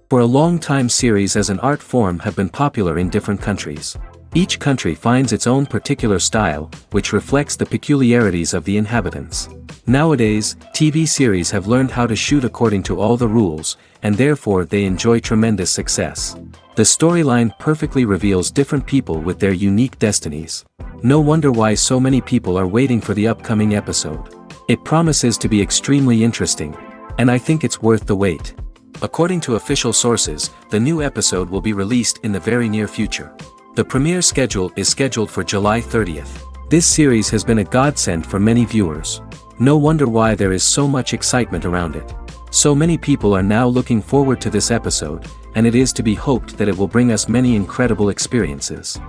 For a long time, series as an art form have been popular in different countries. Each country finds its own particular style, which reflects the peculiarities of the inhabitants. Nowadays, TV series have learned how to shoot according to all the rules, and therefore they enjoy tremendous success. The storyline perfectly reveals different people with their unique destinies. No wonder why so many people are waiting for the upcoming episode. It promises to be extremely interesting, and I think it's worth the wait. According to official sources, the new episode will be released in the very near future. The premiere schedule is scheduled for July 30th. This series has been a godsend for many viewers. No wonder why there is so much excitement around it. So many people are now looking forward to this episode, and it is to be hoped that it will bring us many incredible experiences.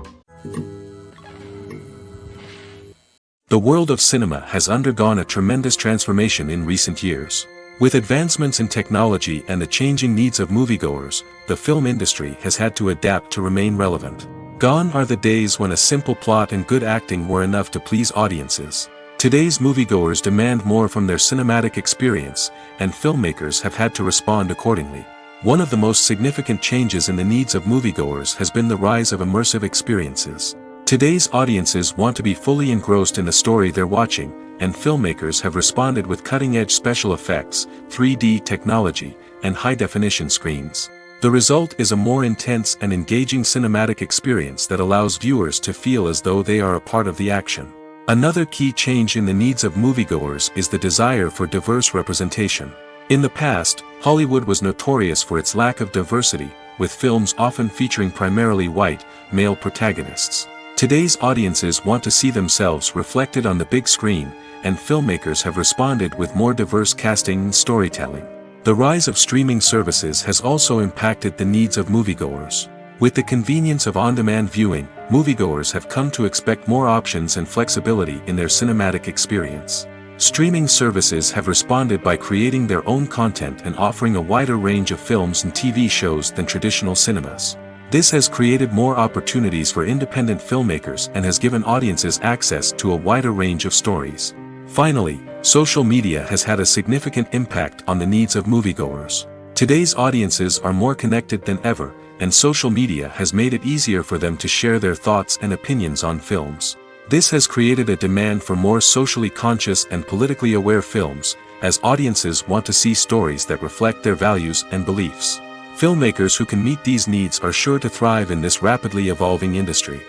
The world of cinema has undergone a tremendous transformation in recent years. With advancements in technology and the changing needs of moviegoers, the film industry has had to adapt to remain relevant. Gone are the days when a simple plot and good acting were enough to please audiences. Today's moviegoers demand more from their cinematic experience, and filmmakers have had to respond accordingly. One of the most significant changes in the needs of moviegoers has been the rise of immersive experiences. Today's audiences want to be fully engrossed in the story they're watching, and filmmakers have responded with cutting-edge special effects, 3D technology, and high-definition screens. The result is a more intense and engaging cinematic experience that allows viewers to feel as though they are a part of the action. Another key change in the needs of moviegoers is the desire for diverse representation. In the past, Hollywood was notorious for its lack of diversity, with films often featuring primarily white, male protagonists. Today's audiences want to see themselves reflected on the big screen, and filmmakers have responded with more diverse casting and storytelling. The rise of streaming services has also impacted the needs of moviegoers. With the convenience of on-demand viewing, moviegoers have come to expect more options and flexibility in their cinematic experience. Streaming services have responded by creating their own content and offering a wider range of films and TV shows than traditional cinemas. This has created more opportunities for independent filmmakers and has given audiences access to a wider range of stories. Finally, social media has had a significant impact on the needs of moviegoers. Today's audiences are more connected than ever, and social media has made it easier for them to share their thoughts and opinions on films. This has created a demand for more socially conscious and politically aware films, as audiences want to see stories that reflect their values and beliefs. Filmmakers who can meet these needs are sure to thrive in this rapidly evolving industry.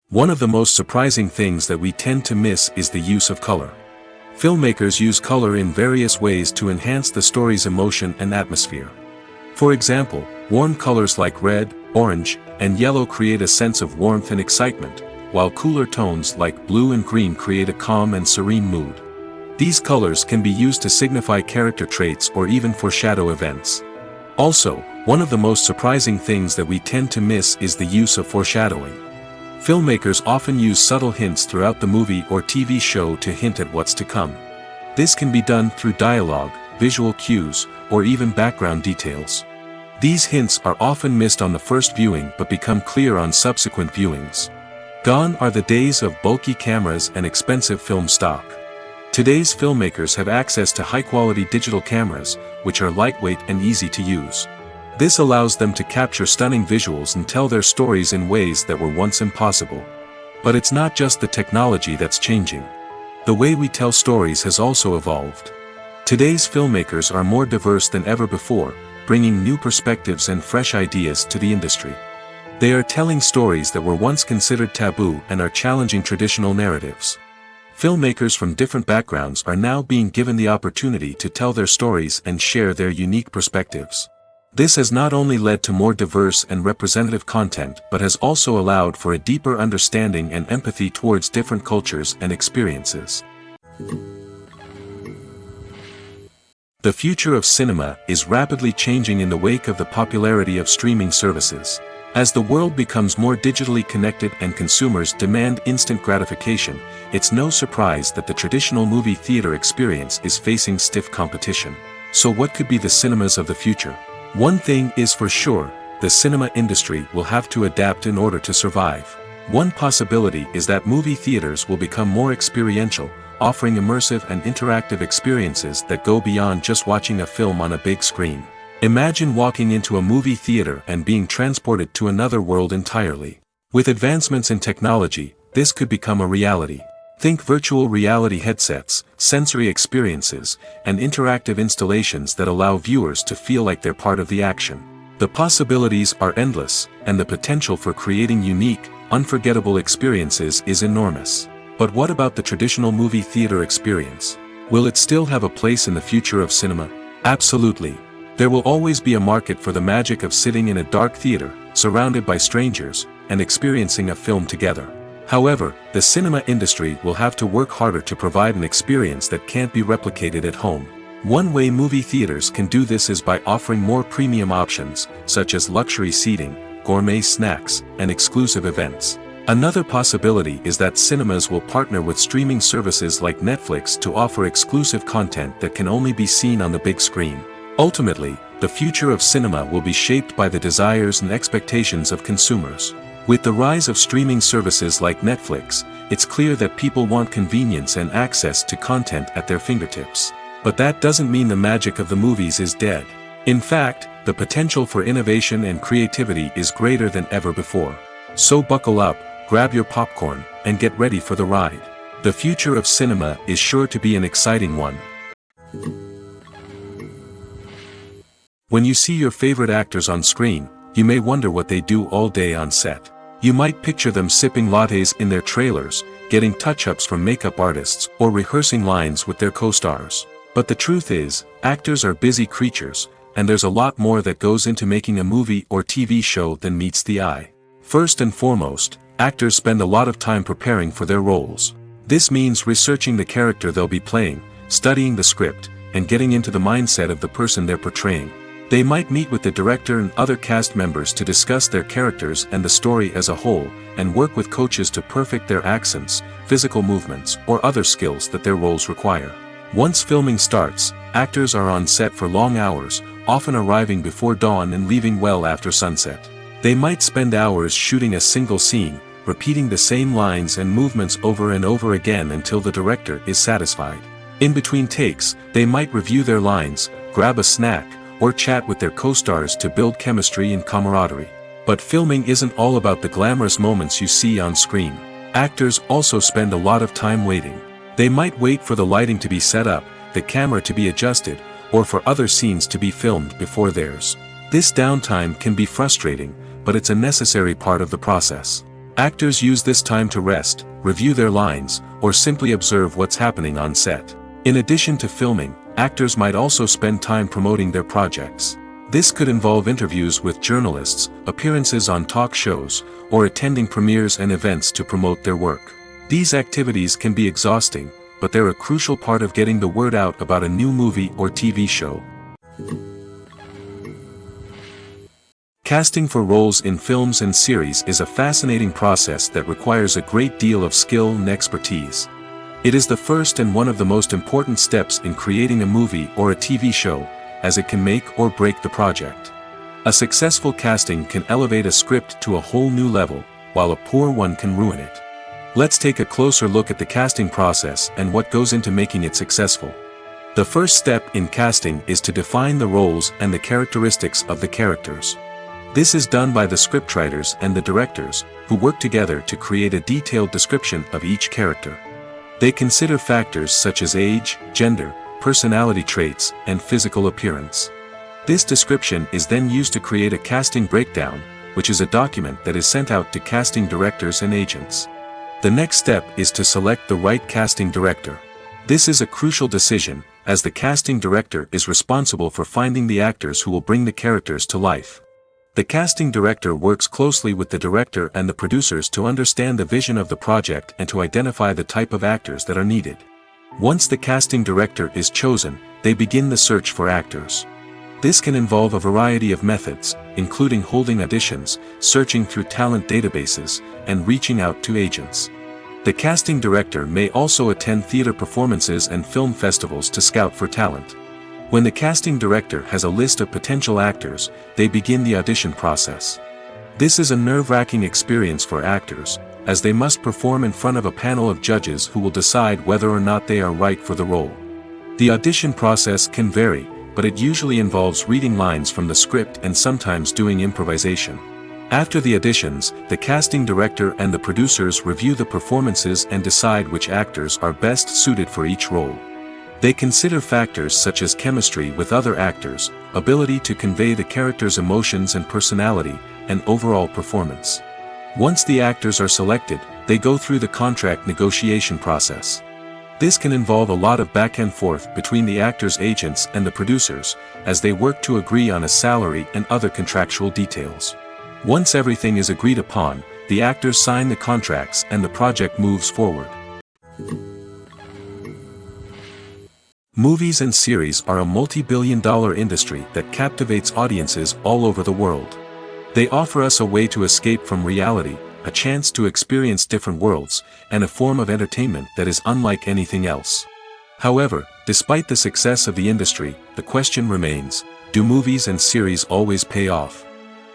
One of the most surprising things that we tend to miss is the use of color. Filmmakers use color in various ways to enhance the story's emotion and atmosphere. For example, warm colors like red, orange, and yellow create a sense of warmth and excitement, while cooler tones like blue and green create a calm and serene mood. These colors can be used to signify character traits or even foreshadow events. Also, one of the most surprising things that we tend to miss is the use of foreshadowing. Filmmakers often use subtle hints throughout the movie or TV show to hint at what's to come. This can be done through dialogue, visual cues, or even background details. These hints are often missed on the first viewing but become clear on subsequent viewings. Gone are the days of bulky cameras and expensive film stock. Today's filmmakers have access to high-quality digital cameras, which are lightweight and easy to use. This allows them to capture stunning visuals and tell their stories in ways that were once impossible. But it's not just the technology that's changing. The way we tell stories has also evolved. Today's filmmakers are more diverse than ever before, bringing new perspectives and fresh ideas to the industry. They are telling stories that were once considered taboo and are challenging traditional narratives. Filmmakers from different backgrounds are now being given the opportunity to tell their stories and share their unique perspectives. This has not only led to more diverse and representative content but has also allowed for a deeper understanding and empathy towards different cultures and experiences. The future of cinema is rapidly changing in the wake of the popularity of streaming services. As the world becomes more digitally connected and consumers demand instant gratification, it's no surprise that the traditional movie theater experience is facing stiff competition. So what could be the cinemas of the future? One thing is for sure, the cinema industry will have to adapt in order to survive. One possibility is that movie theaters will become more experiential, offering immersive and interactive experiences that go beyond just watching a film on a big screen. Imagine walking into a movie theater and being transported to another world entirely. With advancements in technology, this could become a reality. Think virtual reality headsets, sensory experiences, and interactive installations that allow viewers to feel like they're part of the action. The possibilities are endless, and the potential for creating unique, unforgettable experiences is enormous. But what about the traditional movie theater experience? Will it still have a place in the future of cinema? Absolutely. There will always be a market for the magic of sitting in a dark theater, surrounded by strangers, and experiencing a film together. However, the cinema industry will have to work harder to provide an experience that can't be replicated at home. One way movie theaters can do this is by offering more premium options, such as luxury seating, gourmet snacks, and exclusive events. Another possibility is that cinemas will partner with streaming services like Netflix to offer exclusive content that can only be seen on the big screen. Ultimately, the future of cinema will be shaped by the desires and expectations of consumers. With the rise of streaming services like Netflix, it's clear that people want convenience and access to content at their fingertips. But that doesn't mean the magic of the movies is dead. In fact, the potential for innovation and creativity is greater than ever before. So buckle up, grab your popcorn, and get ready for the ride. The future of cinema is sure to be an exciting one. When you see your favorite actors on screen, you may wonder what they do all day on set. You might picture them sipping lattes in their trailers, getting touch-ups from makeup artists, or rehearsing lines with their co-stars. But the truth is, actors are busy creatures, and there's a lot more that goes into making a movie or TV show than meets the eye. First and foremost, actors spend a lot of time preparing for their roles. This means researching the character they'll be playing, studying the script, and getting into the mindset of the person they're portraying. They might meet with the director and other cast members to discuss their characters and the story as a whole, and work with coaches to perfect their accents, physical movements, or other skills that their roles require. Once filming starts, actors are on set for long hours, often arriving before dawn and leaving well after sunset. They might spend hours shooting a single scene, repeating the same lines and movements over and over again until the director is satisfied. In between takes, they might review their lines, grab a snack, or chat with their co-stars to build chemistry and camaraderie. But filming isn't all about the glamorous moments you see on screen. Actors also spend a lot of time waiting. They might wait for the lighting to be set up, the camera to be adjusted, or for other scenes to be filmed before theirs. This downtime can be frustrating, but it's a necessary part of the process. Actors use this time to rest, review their lines, or simply observe what's happening on set. In addition to filming, actors might also spend time promoting their projects. This could involve interviews with journalists, appearances on talk shows, or attending premieres and events to promote their work. These activities can be exhausting, but they're a crucial part of getting the word out about a new movie or TV show. Casting for roles in films and series is a fascinating process that requires a great deal of skill and expertise. It is the first and one of the most important steps in creating a movie or a TV show, as it can make or break the project. A successful casting can elevate a script to a whole new level, while a poor one can ruin it. Let's take a closer look at the casting process and what goes into making it successful. The first step in casting is to define the roles and the characteristics of the characters. This is done by the scriptwriters and the directors, who work together to create a detailed description of each character. They consider factors such as age, gender, personality traits, and physical appearance. This description is then used to create a casting breakdown, which is a document that is sent out to casting directors and agents. The next step is to select the right casting director. This is a crucial decision, as the casting director is responsible for finding the actors who will bring the characters to life. The casting director works closely with the director and the producers to understand the vision of the project and to identify the type of actors that are needed. Once the casting director is chosen, they begin the search for actors. This can involve a variety of methods, including holding auditions, searching through talent databases, and reaching out to agents. The casting director may also attend theater performances and film festivals to scout for talent. When the casting director has a list of potential actors, they begin the audition process. This is a nerve-wracking experience for actors, as they must perform in front of a panel of judges who will decide whether or not they are right for the role. The audition process can vary, but it usually involves reading lines from the script and sometimes doing improvisation. After the auditions, the casting director and the producers review the performances and decide which actors are best suited for each role. They consider factors such as chemistry with other actors, ability to convey the character's emotions and personality, and overall performance. Once the actors are selected, they go through the contract negotiation process. This can involve a lot of back and forth between the actors' agents and the producers, as they work to agree on a salary and other contractual details. Once everything is agreed upon, the actors sign the contracts and the project moves forward. Movies and series are a multi-billion-dollar industry that captivates audiences all over the world. They offer us a way to escape from reality, a chance to experience different worlds, and a form of entertainment that is unlike anything else. However, despite the success of the industry, the question remains, do movies and series always pay off?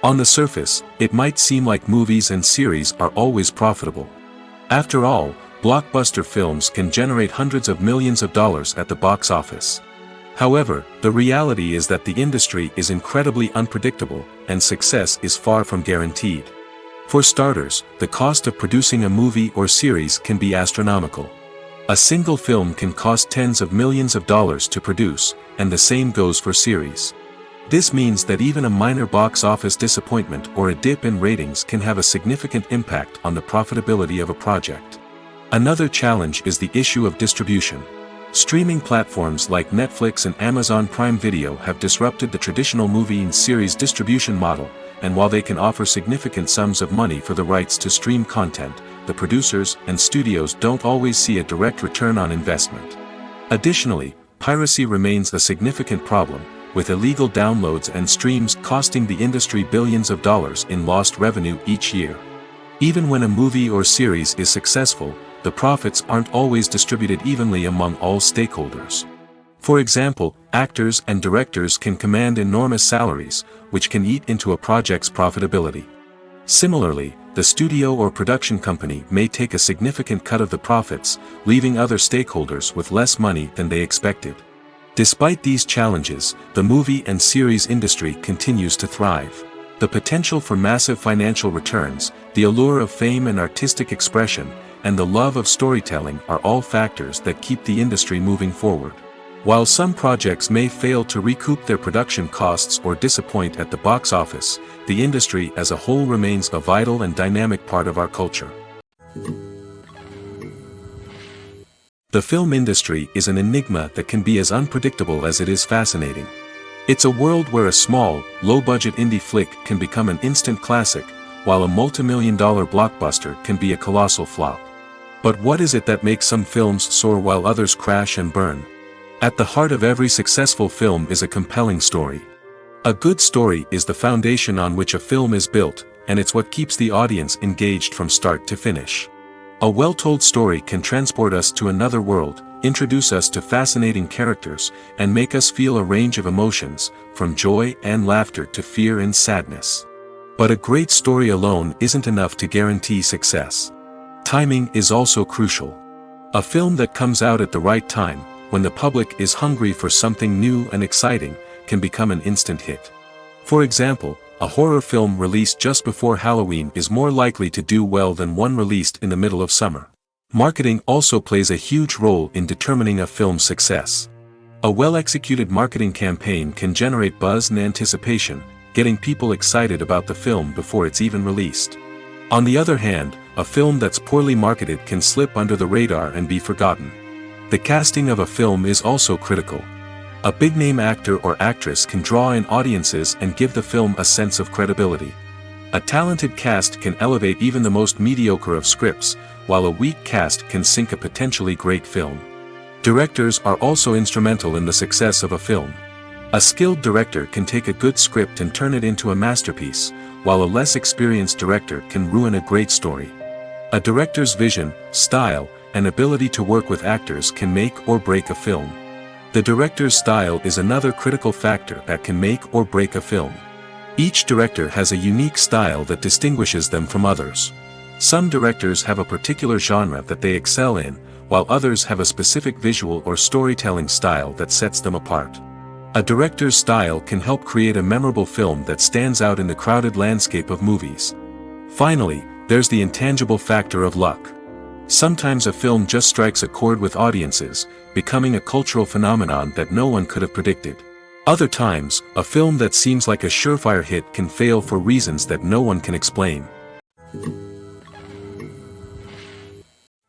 On the surface, it might seem like movies and series are always profitable. After all, blockbuster films can generate hundreds of millions of dollars at the box office. However, the reality is that the industry is incredibly unpredictable, and success is far from guaranteed. For starters, the cost of producing a movie or series can be astronomical. A single film can cost tens of millions of dollars to produce, and the same goes for series. This means that even a minor box office disappointment or a dip in ratings can have a significant impact on the profitability of a project. Another challenge is the issue of distribution. Streaming platforms like Netflix and Amazon Prime Video have disrupted the traditional movie and series distribution model, and while they can offer significant sums of money for the rights to stream content, the producers and studios don't always see a direct return on investment. Additionally, piracy remains a significant problem, with illegal downloads and streams costing the industry billions of dollars in lost revenue each year. Even when a movie or series is successful, the profits aren't always distributed evenly among all stakeholders. For example, actors and directors can command enormous salaries, which can eat into a project's profitability. Similarly, the studio or production company may take a significant cut of the profits, leaving other stakeholders with less money than they expected. Despite these challenges, the movie and series industry continues to thrive. The potential for massive financial returns, the allure of fame and artistic expression, and the love of storytelling are all factors that keep the industry moving forward. While some projects may fail to recoup their production costs or disappoint at the box office, the industry as a whole remains a vital and dynamic part of our culture. The film industry is an enigma that can be as unpredictable as it is fascinating. It's a world where a small, low-budget indie flick can become an instant classic, while a multi-million-dollar blockbuster can be a colossal flop. But what is it that makes some films soar while others crash and burn? At the heart of every successful film is a compelling story. A good story is the foundation on which a film is built, and it's what keeps the audience engaged from start to finish. A well-told story can transport us to another world, introduce us to fascinating characters, and make us feel a range of emotions, from joy and laughter to fear and sadness. But a great story alone isn't enough to guarantee success. Timing is also crucial. A film that comes out at the right time, when the public is hungry for something new and exciting, can become an instant hit. For example, a horror film released just before Halloween is more likely to do well than one released in the middle of summer. Marketing also plays a huge role in determining a film's success. A well-executed marketing campaign can generate buzz and anticipation, getting people excited about the film before it's even released. On the other hand, a film that's poorly marketed can slip under the radar and be forgotten. The casting of a film is also critical. A big-name actor or actress can draw in audiences and give the film a sense of credibility. A talented cast can elevate even the most mediocre of scripts, while a weak cast can sink a potentially great film. Directors are also instrumental in the success of a film. A skilled director can take a good script and turn it into a masterpiece, while a less experienced director can ruin a great story. A director's vision, style, and ability to work with actors can make or break a film. The director's style is another critical factor that can make or break a film. Each director has a unique style that distinguishes them from others. Some directors have a particular genre that they excel in, while others have a specific visual or storytelling style that sets them apart. A director's style can help create a memorable film that stands out in the crowded landscape of movies. Finally, there's the intangible factor of luck. Sometimes a film just strikes a chord with audiences, becoming a cultural phenomenon that no one could have predicted. Other times, a film that seems like a surefire hit can fail for reasons that no one can explain.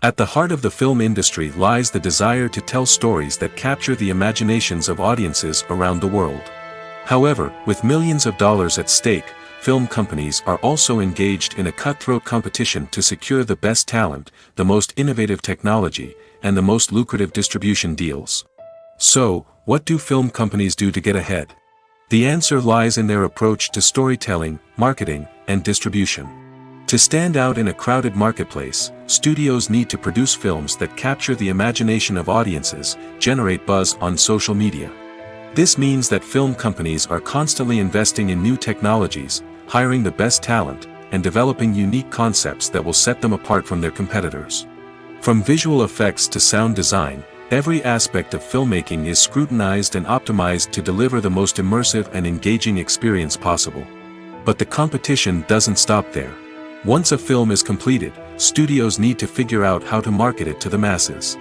At the heart of the film industry lies the desire to tell stories that capture the imaginations of audiences around the world. However, with millions of dollars at stake, film companies are also engaged in a cutthroat competition to secure the best talent, the most innovative technology, and the most lucrative distribution deals. So, what do film companies do to get ahead? The answer lies in their approach to storytelling, marketing, and distribution. To stand out in a crowded marketplace, studios need to produce films that capture the imagination of audiences, generate buzz on social media. This means that film companies are constantly investing in new technologies, hiring the best talent, and developing unique concepts that will set them apart from their competitors. From visual effects to sound design, every aspect of filmmaking is scrutinized and optimized to deliver the most immersive and engaging experience possible. But the competition doesn't stop there. Once a film is completed, studios need to figure out how to market it to the masses.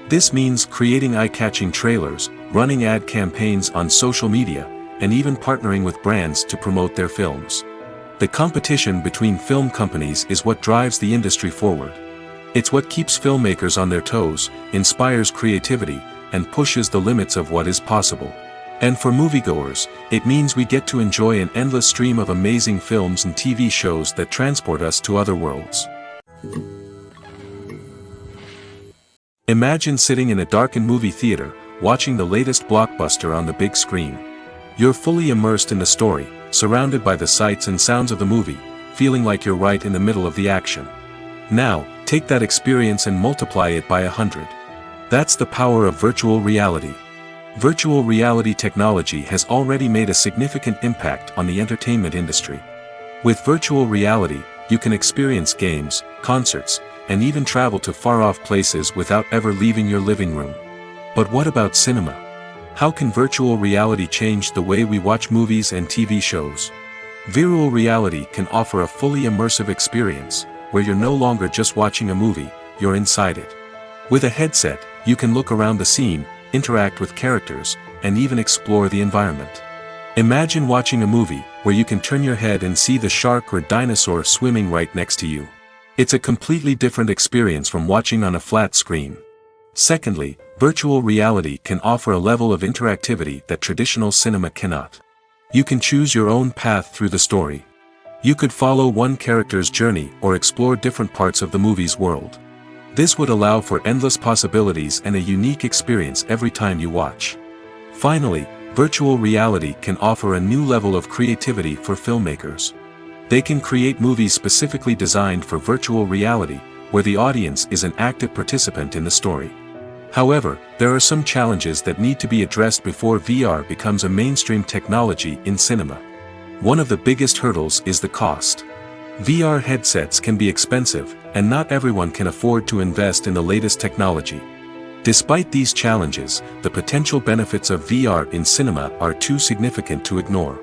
This means creating eye-catching trailers, running ad campaigns on social media, and even partnering with brands to promote their films. The competition between film companies is what drives the industry forward. It's what keeps filmmakers on their toes, inspires creativity, and pushes the limits of what is possible. And for moviegoers, it means we get to enjoy an endless stream of amazing films and TV shows that transport us to other worlds. Imagine sitting in a darkened movie theater, watching the latest blockbuster on the big screen. You're fully immersed in the story, surrounded by the sights and sounds of the movie, feeling like you're right in the middle of the action. Now, take that experience and multiply it by 100. That's the power of virtual reality. Virtual reality technology has already made a significant impact on the entertainment industry. With virtual reality, you can experience games, concerts, and even travel to far-off places without ever leaving your living room. But what about cinema? How can virtual reality change the way we watch movies and TV shows? Virtual reality can offer a fully immersive experience, where you're no longer just watching a movie, you're inside it. With a headset, you can look around the scene, interact with characters, and even explore the environment. Imagine watching a movie where you can turn your head and see the shark or dinosaur swimming right next to you. It's a completely different experience from watching on a flat screen. Secondly, virtual reality can offer a level of interactivity that traditional cinema cannot. You can choose your own path through the story. You could follow one character's journey or explore different parts of the movie's world. This would allow for endless possibilities and a unique experience every time you watch. Finally, virtual reality can offer a new level of creativity for filmmakers. They can create movies specifically designed for virtual reality, where the audience is an active participant in the story. However, there are some challenges that need to be addressed before VR becomes a mainstream technology in cinema. One of the biggest hurdles is the cost. VR headsets can be expensive, and not everyone can afford to invest in the latest technology. Despite these challenges, the potential benefits of VR in cinema are too significant to ignore.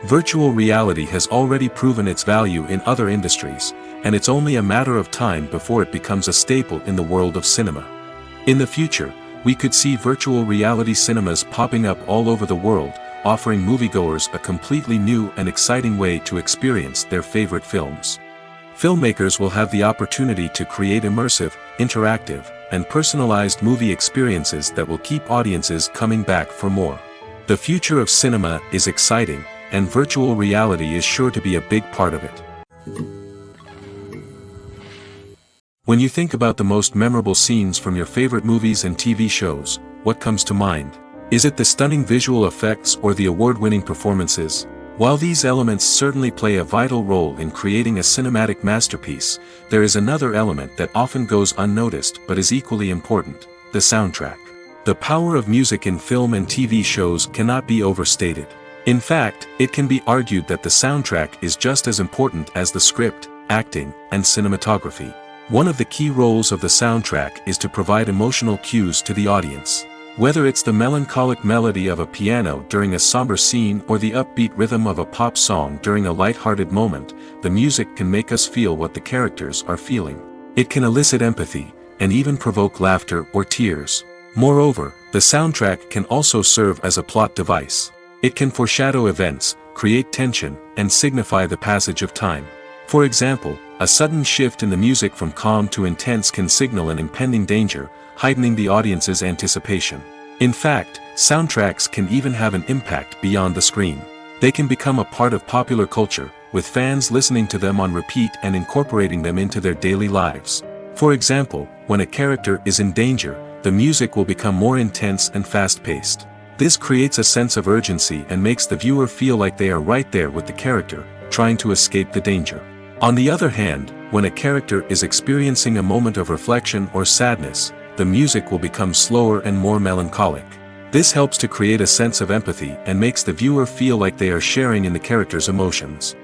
Virtual reality has already proven its value in other industries, and it's only a matter of time before it becomes a staple in the world of cinema. In the future, we could see virtual reality cinemas popping up all over the world, offering moviegoers a completely new and exciting way to experience their favorite films. Filmmakers will have the opportunity to create immersive, interactive, and personalized movie experiences that will keep audiences coming back for more. The future of cinema is exciting, and virtual reality is sure to be a big part of it. When you think about the most memorable scenes from your favorite movies and TV shows, what comes to mind? Is it the stunning visual effects or the award-winning performances? While these elements certainly play a vital role in creating a cinematic masterpiece, there is another element that often goes unnoticed but is equally important: the soundtrack. The power of music in film and TV shows cannot be overstated. In fact, it can be argued that the soundtrack is just as important as the script, acting, and cinematography. One of the key roles of the soundtrack is to provide emotional cues to the audience. Whether it's the melancholic melody of a piano during a somber scene or the upbeat rhythm of a pop song during a light-hearted moment, the music can make us feel what the characters are feeling. It can elicit empathy, and even provoke laughter or tears. Moreover, the soundtrack can also serve as a plot device. It can foreshadow events, create tension, and signify the passage of time. For example, a sudden shift in the music from calm to intense can signal an impending danger, heightening the audience's anticipation. In fact, soundtracks can even have an impact beyond the screen. They can become a part of popular culture, with fans listening to them on repeat and incorporating them into their daily lives. For example, when a character is in danger, the music will become more intense and fast-paced. This creates a sense of urgency and makes the viewer feel like they are right there with the character, trying to escape the danger. On the other hand, when a character is experiencing a moment of reflection or sadness, the music will become slower and more melancholic. This helps to create a sense of empathy and makes the viewer feel like they are sharing in the character's emotions.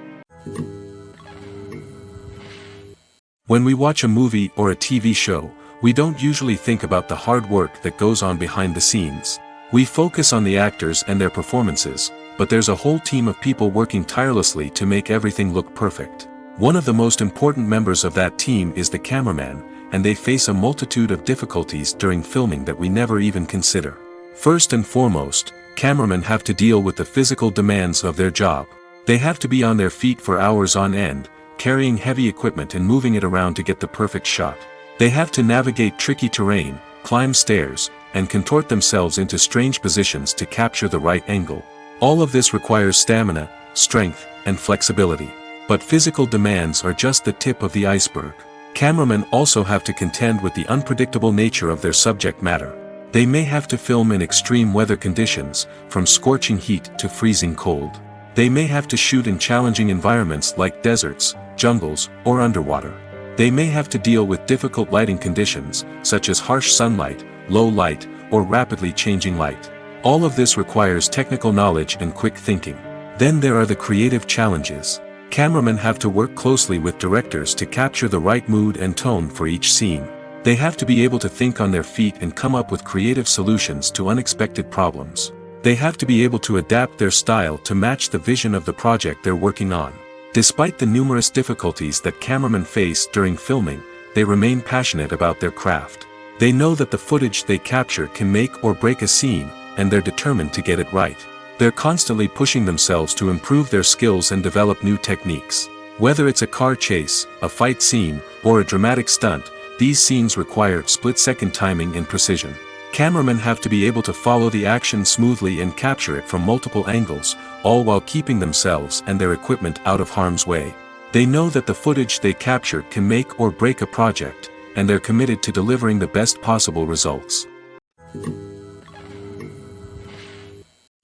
When we watch a movie or a TV show, we don't usually think about the hard work that goes on behind the scenes. We focus on the actors and their performances, but there's a whole team of people working tirelessly to make everything look perfect. One of the most important members of that team is the cameraman, and they face a multitude of difficulties during filming that we never even consider. First and foremost, cameramen have to deal with the physical demands of their job. They have to be on their feet for hours on end, carrying heavy equipment and moving it around to get the perfect shot. They have to navigate tricky terrain, climb stairs, and contort themselves into strange positions to capture the right angle. All of this requires stamina, strength, and flexibility. But physical demands are just the tip of the iceberg. Cameramen also have to contend with the unpredictable nature of their subject matter. They may have to film in extreme weather conditions, from scorching heat to freezing cold. They may have to shoot in challenging environments like deserts, jungles, or underwater. They may have to deal with difficult lighting conditions, such as harsh sunlight, low light, or rapidly changing light. All of this requires technical knowledge and quick thinking. Then there are the creative challenges. Cameramen have to work closely with directors to capture the right mood and tone for each scene. They have to be able to think on their feet and come up with creative solutions to unexpected problems. They have to be able to adapt their style to match the vision of the project they're working on. Despite the numerous difficulties that cameramen face during filming, they remain passionate about their craft. They know that the footage they capture can make or break a scene, and they're determined to get it right. They're constantly pushing themselves to improve their skills and develop new techniques. Whether it's a car chase, a fight scene, or a dramatic stunt, these scenes require split-second timing and precision. Cameramen have to be able to follow the action smoothly and capture it from multiple angles, all while keeping themselves and their equipment out of harm's way. They know that the footage they capture can make or break a project, and they're committed to delivering the best possible results.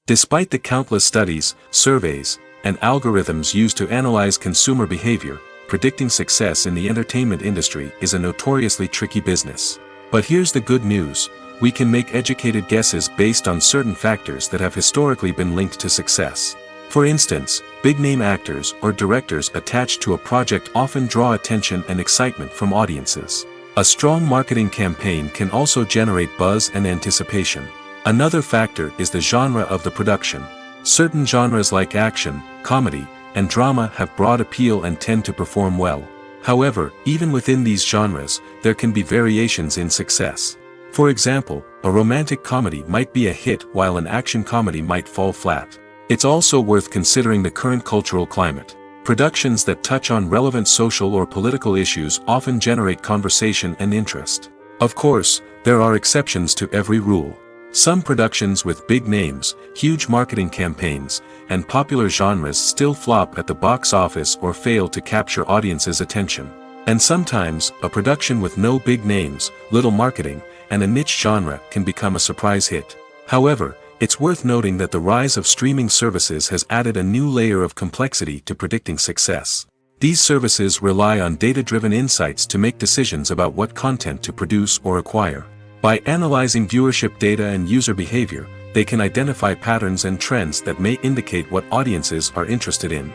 Despite the countless studies, surveys, and algorithms used to analyze consumer behavior, predicting success in the entertainment industry is a notoriously tricky business. But here's the good news: we can make educated guesses based on certain factors that have historically been linked to success. For instance, big-name actors or directors attached to a project often draw attention and excitement from audiences. A strong marketing campaign can also generate buzz and anticipation. Another factor is the genre of the production. Certain genres like action, comedy, and drama have broad appeal and tend to perform well. However, even within these genres, there can be variations in success. For example, a romantic comedy might be a hit while an action comedy might fall flat. It's also worth considering the current cultural climate. Productions that touch on relevant social or political issues often generate conversation and interest. Of course, there are exceptions to every rule. Some productions with big names, huge marketing campaigns, and popular genres still flop at the box office or fail to capture audiences' attention. And sometimes, a production with no big names, little marketing, and a niche genre can become a surprise hit. However, it's worth noting that the rise of streaming services has added a new layer of complexity to predicting success. These services rely on data-driven insights to make decisions about what content to produce or acquire. By analyzing viewership data and user behavior, they can identify patterns and trends that may indicate what audiences are interested in.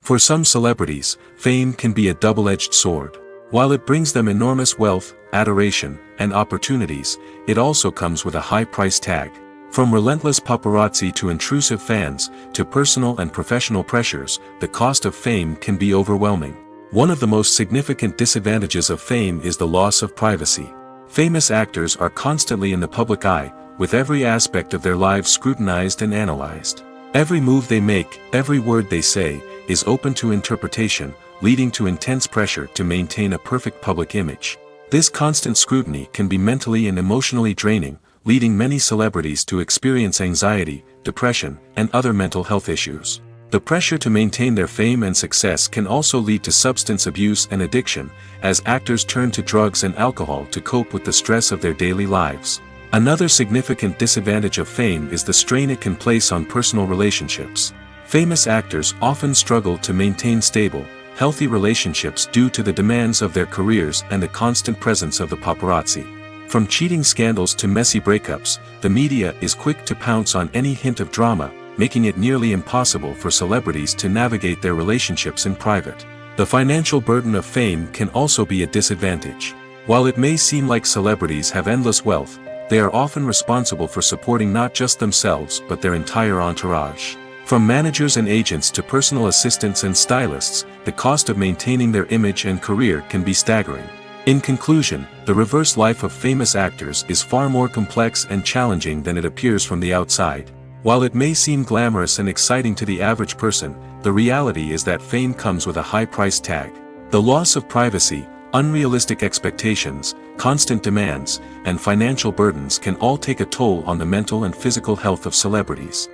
For some celebrities, fame can be a double-edged sword. While it brings them enormous wealth, adoration, and opportunities, it also comes with a high price tag. From relentless paparazzi to intrusive fans, to personal and professional pressures, the cost of fame can be overwhelming. One of the most significant disadvantages of fame is the loss of privacy. Famous actors are constantly in the public eye, with every aspect of their lives scrutinized and analyzed. Every move they make, every word they say, is open to interpretation, leading to intense pressure to maintain a perfect public image. This constant scrutiny can be mentally and emotionally draining, leading many celebrities to experience anxiety, depression, and other mental health issues. The pressure to maintain their fame and success can also lead to substance abuse and addiction, as actors turn to drugs and alcohol to cope with the stress of their daily lives. Another significant disadvantage of fame is the strain it can place on personal relationships. Famous actors often struggle to maintain stable, healthy relationships due to the demands of their careers and the constant presence of the paparazzi. From cheating scandals to messy breakups, the media is quick to pounce on any hint of drama, making it nearly impossible for celebrities to navigate their relationships in private. The financial burden of fame can also be a disadvantage. While it may seem like celebrities have endless wealth, they are often responsible for supporting not just themselves but their entire entourage. From managers and agents to personal assistants and stylists, the cost of maintaining their image and career can be staggering. In conclusion, the reverse life of famous actors is far more complex and challenging than it appears from the outside. While it may seem glamorous and exciting to the average person, the reality is that fame comes with a high price tag. The loss of privacy, unrealistic expectations, constant demands, and financial burdens can all take a toll on the mental and physical health of celebrities.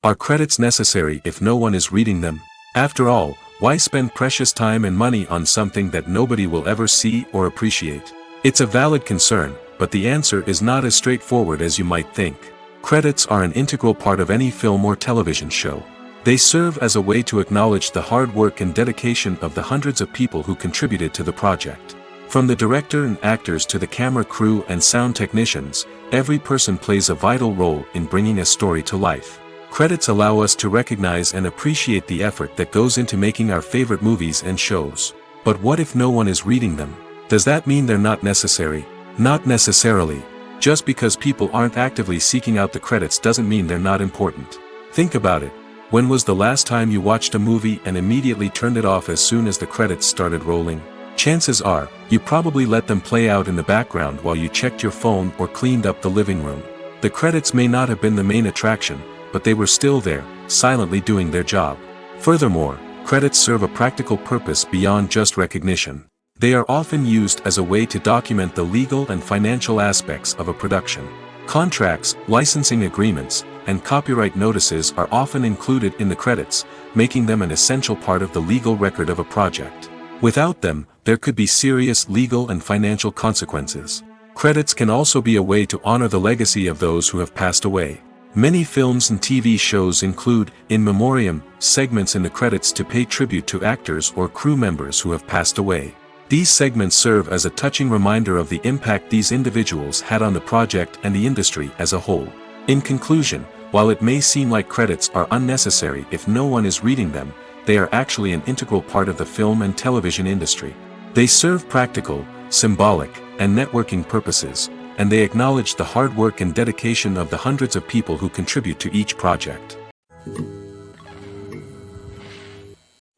Are credits necessary if no one is reading them? After all, why spend precious time and money on something that nobody will ever see or appreciate? It's a valid concern, but the answer is not as straightforward as you might think. Credits are an integral part of any film or television show. They serve as a way to acknowledge the hard work and dedication of the hundreds of people who contributed to the project. From the director and actors to the camera crew and sound technicians, every person plays a vital role in bringing a story to life. Credits allow us to recognize and appreciate the effort that goes into making our favorite movies and shows. But what if no one is reading them? Does that mean they're not necessary? Not necessarily. Just because people aren't actively seeking out the credits doesn't mean they're not important. Think about it. When was the last time you watched a movie and immediately turned it off as soon as the credits started rolling? Chances are, you probably let them play out in the background while you checked your phone or cleaned up the living room. The credits may not have been the main attraction, but they were still there, silently doing their job. Furthermore, credits serve a practical purpose beyond just recognition. They are often used as a way to document the legal and financial aspects of a production. Contracts, licensing agreements, and copyright notices are often included in the credits, making them an essential part of the legal record of a project. Without them, there could be serious legal and financial consequences. Credits can also be a way to honor the legacy of those who have passed away. Many films and TV shows include, in memoriam, segments in the credits to pay tribute to actors or crew members who have passed away. These segments serve as a touching reminder of the impact these individuals had on the project and the industry as a whole. In conclusion, while it may seem like credits are unnecessary if no one is reading them, they are actually an integral part of the film and television industry. They serve practical, symbolic, and networking purposes, and they acknowledge the hard work and dedication of the hundreds of people who contribute to each project.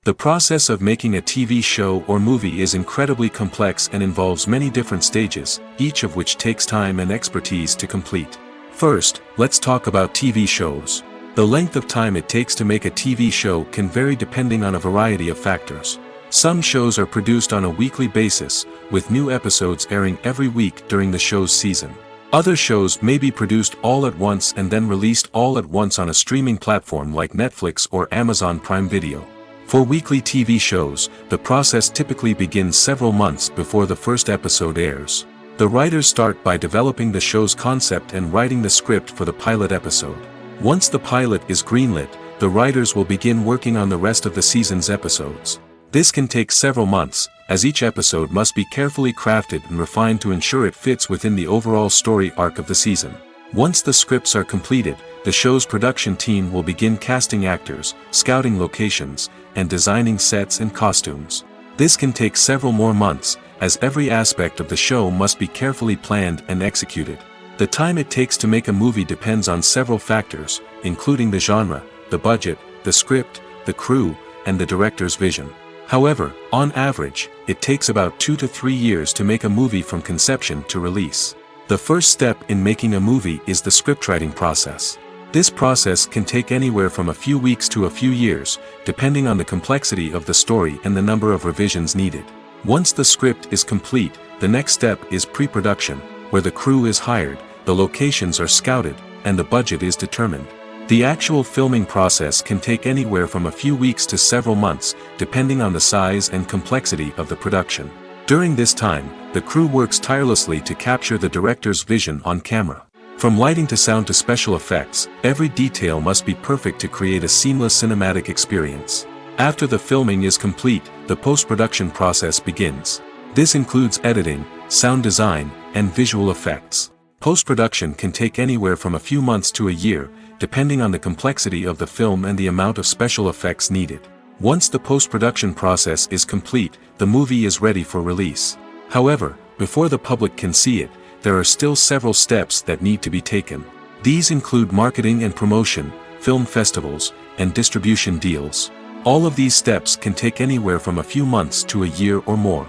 The process of making a TV show or movie is incredibly complex and involves many different stages, each of which takes time and expertise to complete. First, let's talk about TV shows. The length of time it takes to make a TV show can vary depending on a variety of factors. Some shows are produced on a weekly basis, with new episodes airing every week during the show's season. Other shows may be produced all at once and then released all at once on a streaming platform like Netflix or Amazon Prime Video. For weekly TV shows, the process typically begins several months before the first episode airs. The writers start by developing the show's concept and writing the script for the pilot episode. Once the pilot is greenlit, the writers will begin working on the rest of the season's episodes. This can take several months, as each episode must be carefully crafted and refined to ensure it fits within the overall story arc of the season. Once the scripts are completed, the show's production team will begin casting actors, scouting locations, and designing sets and costumes. This can take several more months, as every aspect of the show must be carefully planned and executed. The time it takes to make a movie depends on several factors, including the genre, the budget, the script, the crew, and the director's vision. However, on average, it takes about 2 to 3 years to make a movie from conception to release. The first step in making a movie is the scriptwriting process. This process can take anywhere from a few weeks to a few years, depending on the complexity of the story and the number of revisions needed. Once the script is complete, the next step is pre-production, where the crew is hired, the locations are scouted, and the budget is determined. The actual filming process can take anywhere from a few weeks to several months, depending on the size and complexity of the production. During this time, the crew works tirelessly to capture the director's vision on camera. From lighting to sound to special effects, every detail must be perfect to create a seamless cinematic experience. After the filming is complete, the post-production process begins. This includes editing, sound design, and visual effects. Post-production can take anywhere from a few months to a year, depending on the complexity of the film and the amount of special effects needed. Once the post-production process is complete, the movie is ready for release. However, before the public can see it, there are still several steps that need to be taken. These include marketing and promotion, film festivals, and distribution deals. All of these steps can take anywhere from a few months to a year or more.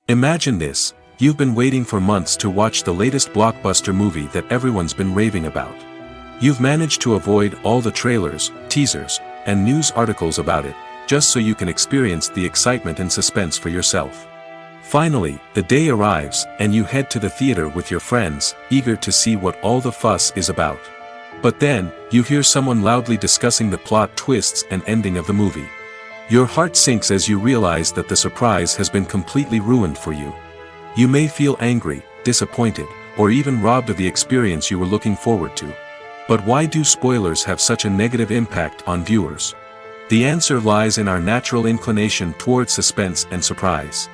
Imagine this: you've been waiting for months to watch the latest blockbuster movie that everyone's been raving about. You've managed to avoid all the trailers, teasers, and news articles about it, just so you can experience the excitement and suspense for yourself. Finally, the day arrives, and you head to the theater with your friends, eager to see what all the fuss is about. But then, you hear someone loudly discussing the plot twists and ending of the movie. Your heart sinks as you realize that the surprise has been completely ruined for you. You may feel angry, disappointed, or even robbed of the experience you were looking forward to. But why do spoilers have such a negative impact on viewers? The answer lies in our natural inclination towards suspense and surprise.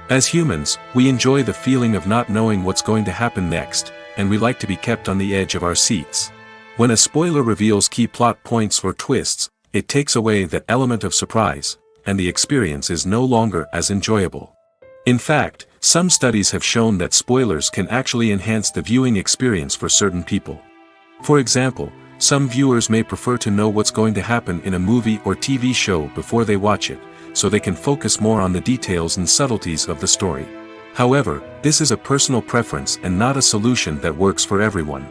As humans, we enjoy the feeling of not knowing what's going to happen next, and we like to be kept on the edge of our seats. When a spoiler reveals key plot points or twists, it takes away that element of surprise, and the experience is no longer as enjoyable. In fact, some studies have shown that spoilers can actually enhance the viewing experience for certain people. For example, some viewers may prefer to know what's going to happen in a movie or TV show before they watch it, so they can focus more on the details and subtleties of the story. However, this is a personal preference and not a solution that works for everyone.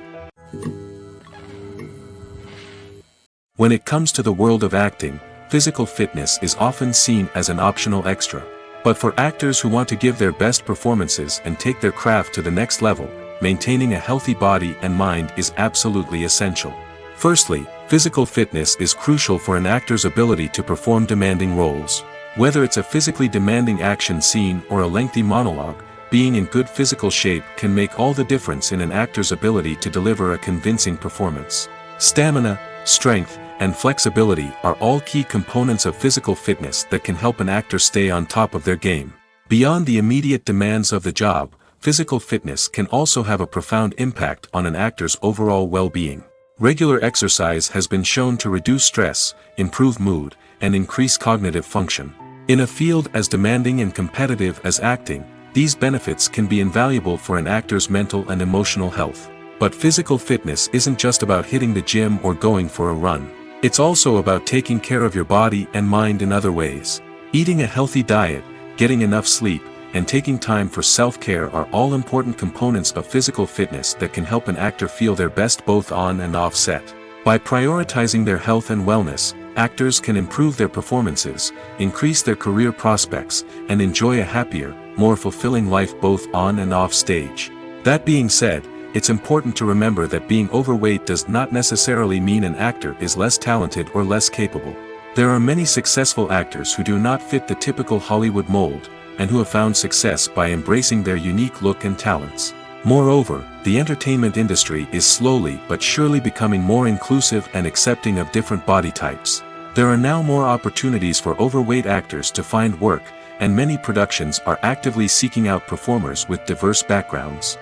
When it comes to the world of acting, physical fitness is often seen as an optional extra. But for actors who want to give their best performances and take their craft to the next level, maintaining a healthy body and mind is absolutely essential. Firstly, physical fitness is crucial for an actor's ability to perform demanding roles. Whether it's a physically demanding action scene or a lengthy monologue, being in good physical shape can make all the difference in an actor's ability to deliver a convincing performance. Stamina, strength, and flexibility are all key components of physical fitness that can help an actor stay on top of their game. Beyond the immediate demands of the job, physical fitness can also have a profound impact on an actor's overall well-being. Regular exercise has been shown to reduce stress, improve mood, and increase cognitive function. In a field as demanding and competitive as acting, these benefits can be invaluable for an actor's mental and emotional health. But physical fitness isn't just about hitting the gym or going for a run. It's also about taking care of your body and mind in other ways. Eating a healthy diet, getting enough sleep, and taking time for self-care are all important components of physical fitness that can help an actor feel their best both on and off set. By prioritizing their health and wellness, actors can improve their performances, increase their career prospects, and enjoy a happier, more fulfilling life both on and off stage. That being said, it's important to remember that being overweight does not necessarily mean an actor is less talented or less capable. There are many successful actors who do not fit the typical Hollywood mold, and who have found success by embracing their unique look and talents. Moreover, the entertainment industry is slowly but surely becoming more inclusive and accepting of different body types. There are now more opportunities for overweight actors to find work, and many productions are actively seeking out performers with diverse backgrounds.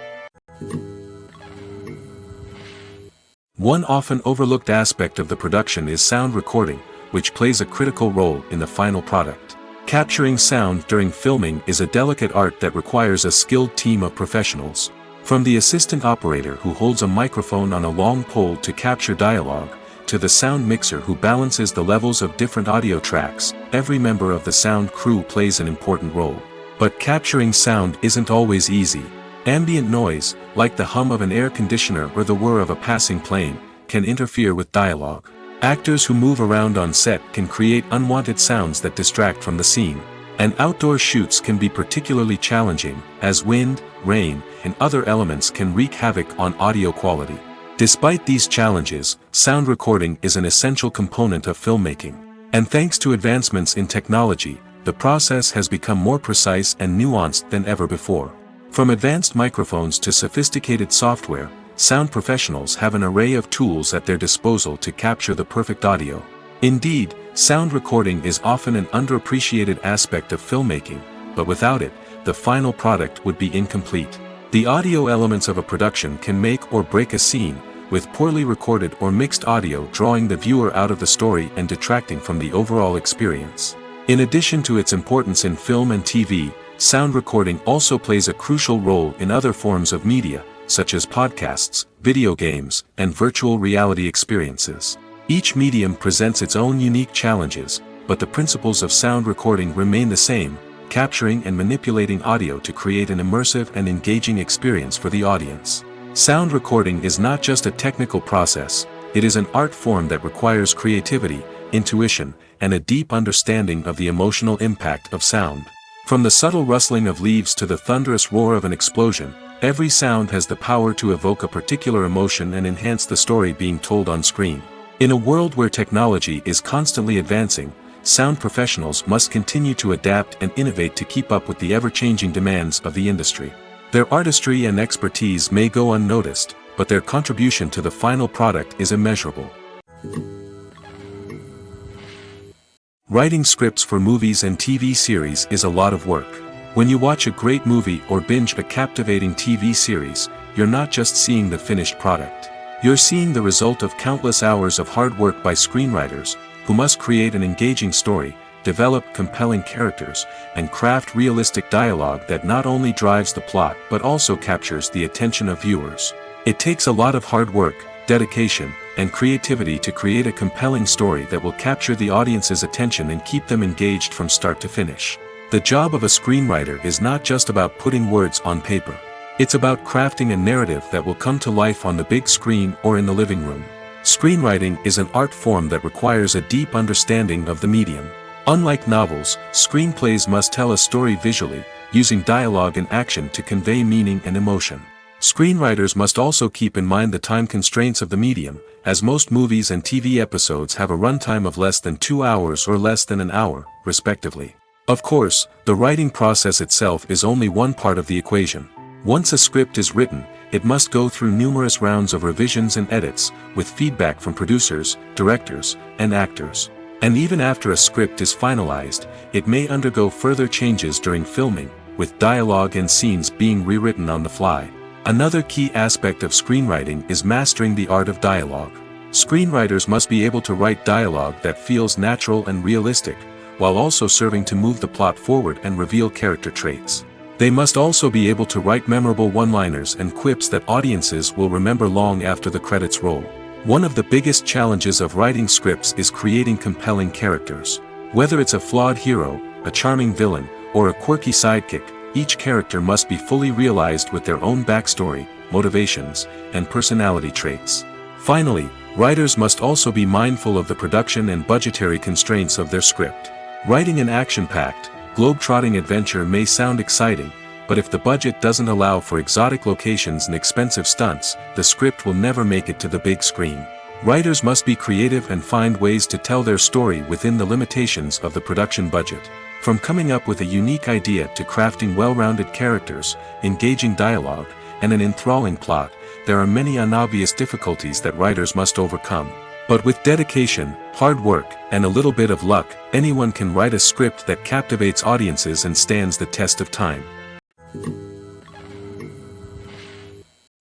One often overlooked aspect of the production is sound recording, which plays a critical role in the final product. Capturing sound during filming is a delicate art that requires a skilled team of professionals. From the assistant operator who holds a microphone on a long pole to capture dialogue, to the sound mixer who balances the levels of different audio tracks, every member of the sound crew plays an important role. But capturing sound isn't always easy. Ambient noise, like the hum of an air conditioner or the whir of a passing plane, can interfere with dialogue. Actors who move around on set can create unwanted sounds that distract from the scene. And outdoor shoots can be particularly challenging, as wind, rain, and other elements can wreak havoc on audio quality. Despite these challenges, sound recording is an essential component of filmmaking. And thanks to advancements in technology, the process has become more precise and nuanced than ever before. From advanced microphones to sophisticated software, sound professionals have an array of tools at their disposal to capture the perfect audio. Indeed, sound recording is often an underappreciated aspect of filmmaking, but without it, the final product would be incomplete. The audio elements of a production can make or break a scene, with poorly recorded or mixed audio drawing the viewer out of the story and detracting from the overall experience. In addition to its importance in film and TV, sound recording also plays a crucial role in other forms of media, such as podcasts, video games, and virtual reality experiences. Each medium presents its own unique challenges, but the principles of sound recording remain the same, capturing and manipulating audio to create an immersive and engaging experience for the audience. Sound recording is not just a technical process, it is an art form that requires creativity, intuition, and a deep understanding of the emotional impact of sound. From the subtle rustling of leaves to the thunderous roar of an explosion, every sound has the power to evoke a particular emotion and enhance the story being told on screen. In a world where technology is constantly advancing, sound professionals must continue to adapt and innovate to keep up with the ever-changing demands of the industry. Their artistry and expertise may go unnoticed, but their contribution to the final product is immeasurable. Writing scripts for movies and TV series is a lot of work. When you watch a great movie or binge a captivating TV series, you're not just seeing the finished product. You're seeing the result of countless hours of hard work by screenwriters, who must create an engaging story, develop compelling characters, and craft realistic dialogue that not only drives the plot but also captures the attention of viewers. It takes a lot of hard work, dedication, and creativity to create a compelling story that will capture the audience's attention and keep them engaged from start to finish. The job of a screenwriter is not just about putting words on paper. It's about crafting a narrative that will come to life on the big screen or in the living room. Screenwriting is an art form that requires a deep understanding of the medium. Unlike novels, screenplays must tell a story visually, using dialogue and action to convey meaning and emotion. Screenwriters must also keep in mind the time constraints of the medium, as most movies and TV episodes have a runtime of less than 2 hours or less than an hour, respectively. Of course, the writing process itself is only one part of the equation. Once a script is written, it must go through numerous rounds of revisions and edits, with feedback from producers, directors, and actors. And even after a script is finalized, it may undergo further changes during filming, with dialogue and scenes being rewritten on the fly. Another key aspect of screenwriting is mastering the art of dialogue. Screenwriters must be able to write dialogue that feels natural and realistic, while also serving to move the plot forward and reveal character traits. They must also be able to write memorable one-liners and quips that audiences will remember long after the credits roll. One of the biggest challenges of writing scripts is creating compelling characters. Whether it's a flawed hero, a charming villain, or a quirky sidekick, each character must be fully realized with their own backstory, motivations, and personality traits. Finally, writers must also be mindful of the production and budgetary constraints of their script. Writing an action-packed, globe-trotting adventure may sound exciting, but if the budget doesn't allow for exotic locations and expensive stunts, the script will never make it to the big screen. Writers must be creative and find ways to tell their story within the limitations of the production budget. From coming up with a unique idea to crafting well-rounded characters, engaging dialogue, and an enthralling plot, there are many unobvious difficulties that writers must overcome. But with dedication, hard work, and a little bit of luck, anyone can write a script that captivates audiences and stands the test of time.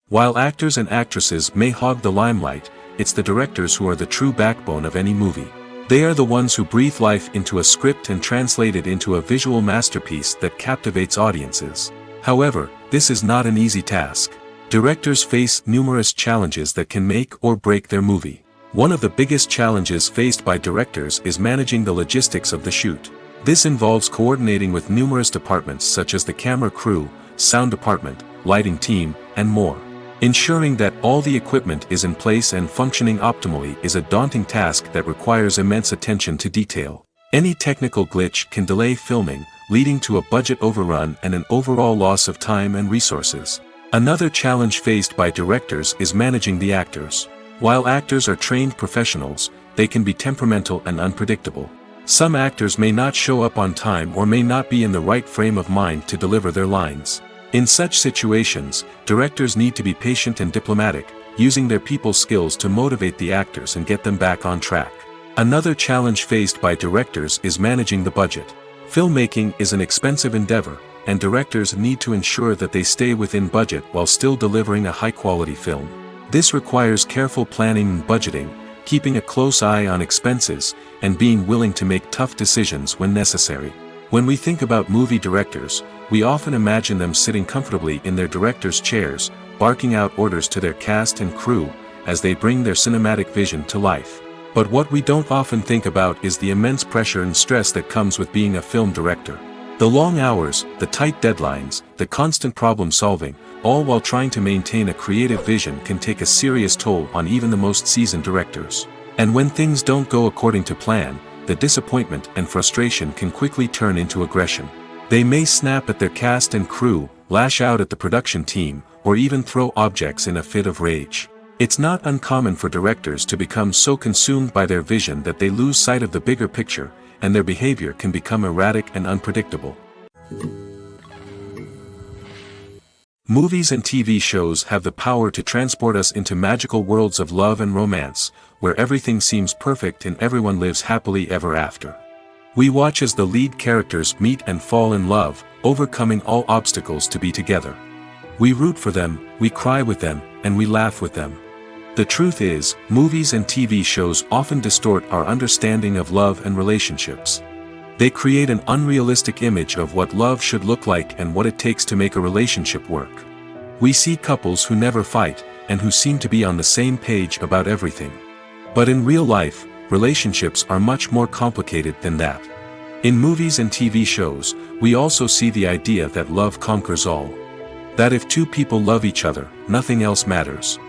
While actors and actresses may hog the limelight, it's the directors who are the true backbone of any movie. They are the ones who breathe life into a script and translate it into a visual masterpiece that captivates audiences. However, this is not an easy task. Directors face numerous challenges that can make or break their movie. One of the biggest challenges faced by directors is managing the logistics of the shoot. This involves coordinating with numerous departments such as the camera crew, sound department, lighting team, and more. Ensuring that all the equipment is in place and functioning optimally is a daunting task that requires immense attention to detail. Any technical glitch can delay filming, leading to a budget overrun and an overall loss of time and resources. Another challenge faced by directors is managing the actors. While actors are trained professionals, they can be temperamental and unpredictable. Some actors may not show up on time or may not be in the right frame of mind to deliver their lines. In such situations, directors need to be patient and diplomatic, using their people skills to motivate the actors and get them back on track. Another challenge faced by directors is managing the budget. Filmmaking is an expensive endeavor, and directors need to ensure that they stay within budget while still delivering a high-quality film. This requires careful planning and budgeting, keeping a close eye on expenses, and being willing to make tough decisions when necessary. When we think about movie directors, we often imagine them sitting comfortably in their director's chairs, barking out orders to their cast and crew, as they bring their cinematic vision to life. But what we don't often think about is the immense pressure and stress that comes with being a film director. The long hours, the tight deadlines, the constant problem solving, all while trying to maintain a creative vision can take a serious toll on even the most seasoned directors. And when things don't go according to plan, the disappointment and frustration can quickly turn into aggression. They may snap at their cast and crew, lash out at the production team, or even throw objects in a fit of rage. It's not uncommon for directors to become so consumed by their vision that they lose sight of the bigger picture, and their behavior can become erratic and unpredictable. Movies and TV shows have the power to transport us into magical worlds of love and romance, where everything seems perfect and everyone lives happily ever after. We watch as the lead characters meet and fall in love, overcoming all obstacles to be together. We root for them, we cry with them, and we laugh with them. The truth is, movies and TV shows often distort our understanding of love and relationships. They create an unrealistic image of what love should look like and what it takes to make a relationship work. We see couples who never fight, and who seem to be on the same page about everything. But in real life, relationships are much more complicated than that. In movies and TV shows, we also see the idea that love conquers all. That if two people love each other, nothing else matters.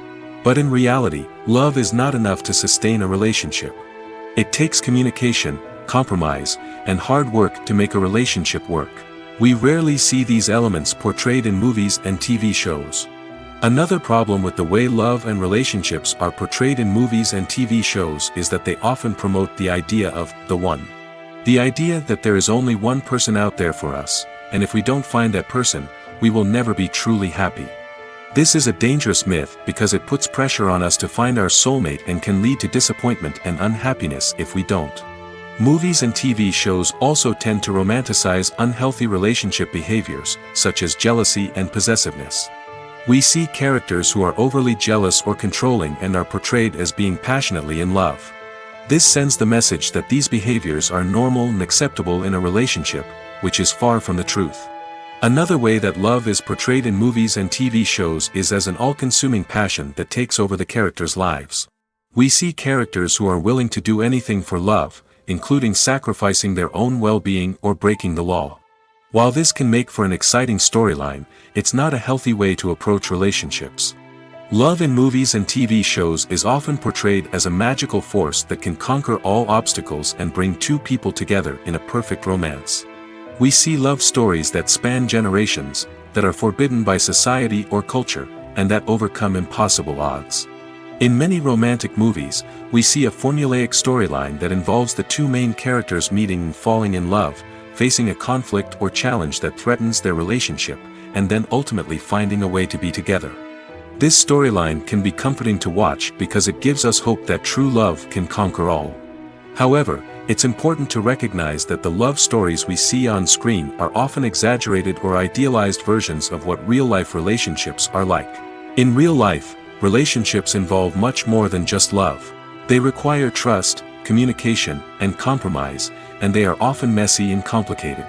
But in reality, love is not enough to sustain a relationship. It takes communication, compromise, and hard work to make a relationship work. We rarely see these elements portrayed in movies and TV shows. Another problem with the way love and relationships are portrayed in movies and TV shows is that they often promote the idea of the one. The idea that there is only one person out there for us, and if we don't find that person, we will never be truly happy. This is a dangerous myth because it puts pressure on us to find our soulmate and can lead to disappointment and unhappiness if we don't. Movies and TV shows also tend to romanticize unhealthy relationship behaviors, such as jealousy and possessiveness. We see characters who are overly jealous or controlling and are portrayed as being passionately in love. This sends the message that these behaviors are normal and acceptable in a relationship, which is far from the truth. Another way that love is portrayed in movies and TV shows is as an all-consuming passion that takes over the characters' lives. We see characters who are willing to do anything for love, including sacrificing their own well-being or breaking the law. While this can make for an exciting storyline, it's not a healthy way to approach relationships. Love in movies and TV shows is often portrayed as a magical force that can conquer all obstacles and bring two people together in a perfect romance. We see love stories that span generations, that are forbidden by society or culture, and that overcome impossible odds. In many romantic movies, we see a formulaic storyline that involves the two main characters meeting and falling in love, facing a conflict or challenge that threatens their relationship, and then ultimately finding a way to be together. This storyline can be comforting to watch because it gives us hope that true love can conquer all. However, it's important to recognize that the love stories we see on screen are often exaggerated or idealized versions of what real-life relationships are like. In real life, relationships involve much more than just love. They require trust, communication, and compromise, and they are often messy and complicated.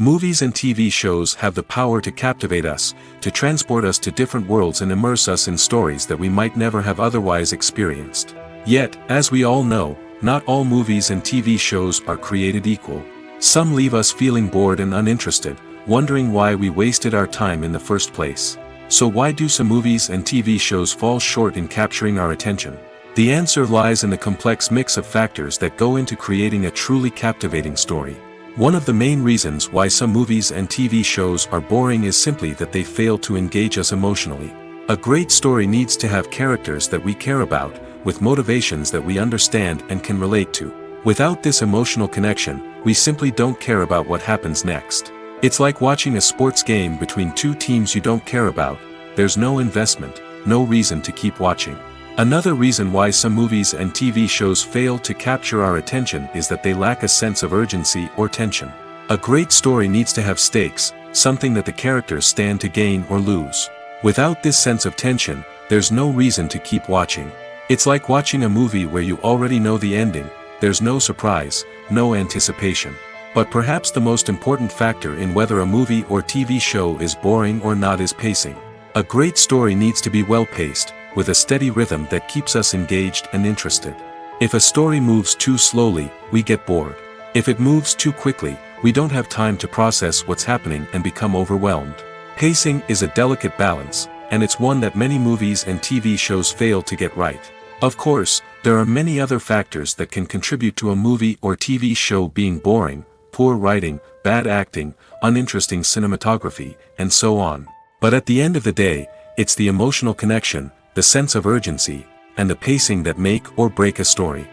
Movies and TV shows have the power to captivate us, to transport us to different worlds and immerse us in stories that we might never have otherwise experienced. Yet, as we all know, not all movies and TV shows are created equal. Some leave us feeling bored and uninterested, wondering why we wasted our time in the first place. So why do some movies and TV shows fall short in capturing our attention? The answer lies in the complex mix of factors that go into creating a truly captivating story. One of the main reasons why some movies and TV shows are boring is simply that they fail to engage us emotionally. A great story needs to have characters that we care about, with motivations that we understand and can relate to. Without this emotional connection, we simply don't care about what happens next. It's like watching a sports game between two teams you don't care about. There's no investment, no reason to keep watching. Another reason why some movies and TV shows fail to capture our attention is that they lack a sense of urgency or tension. A great story needs to have stakes, something that the characters stand to gain or lose. Without this sense of tension, there's no reason to keep watching. It's like watching a movie where you already know the ending. There's no surprise, no anticipation. But perhaps the most important factor in whether a movie or TV show is boring or not is pacing. A great story needs to be well-paced, with a steady rhythm that keeps us engaged and interested. If a story moves too slowly, we get bored. If it moves too quickly, we don't have time to process what's happening and become overwhelmed. Pacing is a delicate balance, and it's one that many movies and TV shows fail to get right. Of course, there are many other factors that can contribute to a movie or TV show being boring: poor writing, bad acting, uninteresting cinematography, and so on. But at the end of the day, it's the emotional connection, the sense of urgency, and the pacing that make or break a story.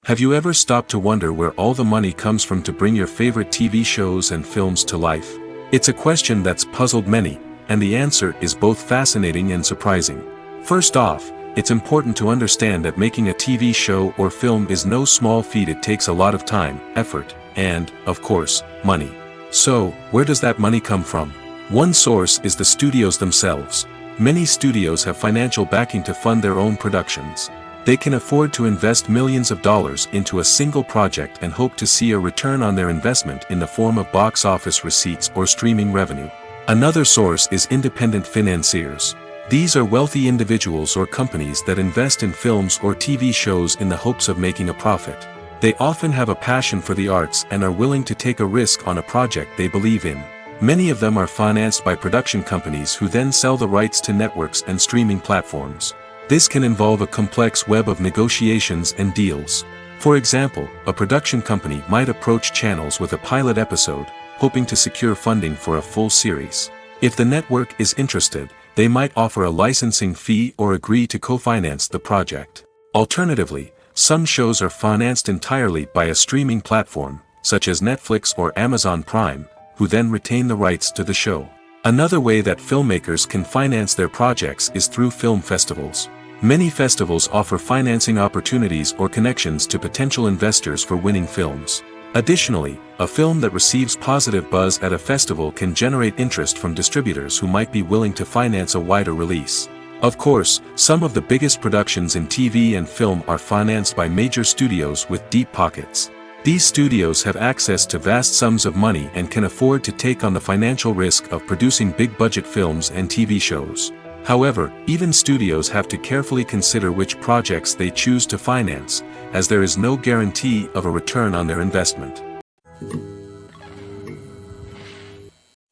Have you ever stopped to wonder where all the money comes from to bring your favorite TV shows and films to life? It's a question that's puzzled many, and the answer is both fascinating and surprising. First off, it's important to understand that making a TV show or film is no small feat. It takes a lot of time, effort, and, of course, money. So, where does that money come from? One source is the studios themselves. Many studios have financial backing to fund their own productions. They can afford to invest millions of dollars into a single project and hope to see a return on their investment in the form of box office receipts or streaming revenue. Another source is independent financiers. These are wealthy individuals or companies that invest in films or TV shows in the hopes of making a profit. They often have a passion for the arts and are willing to take a risk on a project they believe in. Many of them are financed by production companies who then sell the rights to networks and streaming platforms. This can involve a complex web of negotiations and deals. For example, a production company might approach channels with a pilot episode, hoping to secure funding for a full series. If the network is interested, they might offer a licensing fee or agree to co-finance the project. Alternatively, some shows are financed entirely by a streaming platform, such as Netflix or Amazon Prime, who then retain the rights to the show. Another way that filmmakers can finance their projects is through film festivals. Many festivals offer financing opportunities or connections to potential investors for winning films. Additionally, a film that receives positive buzz at a festival can generate interest from distributors who might be willing to finance a wider release. Of course, some of the biggest productions in TV and film are financed by major studios with deep pockets. These studios have access to vast sums of money and can afford to take on the financial risk of producing big-budget films and TV shows. However, even studios have to carefully consider which projects they choose to finance, as there is no guarantee of a return on their investment.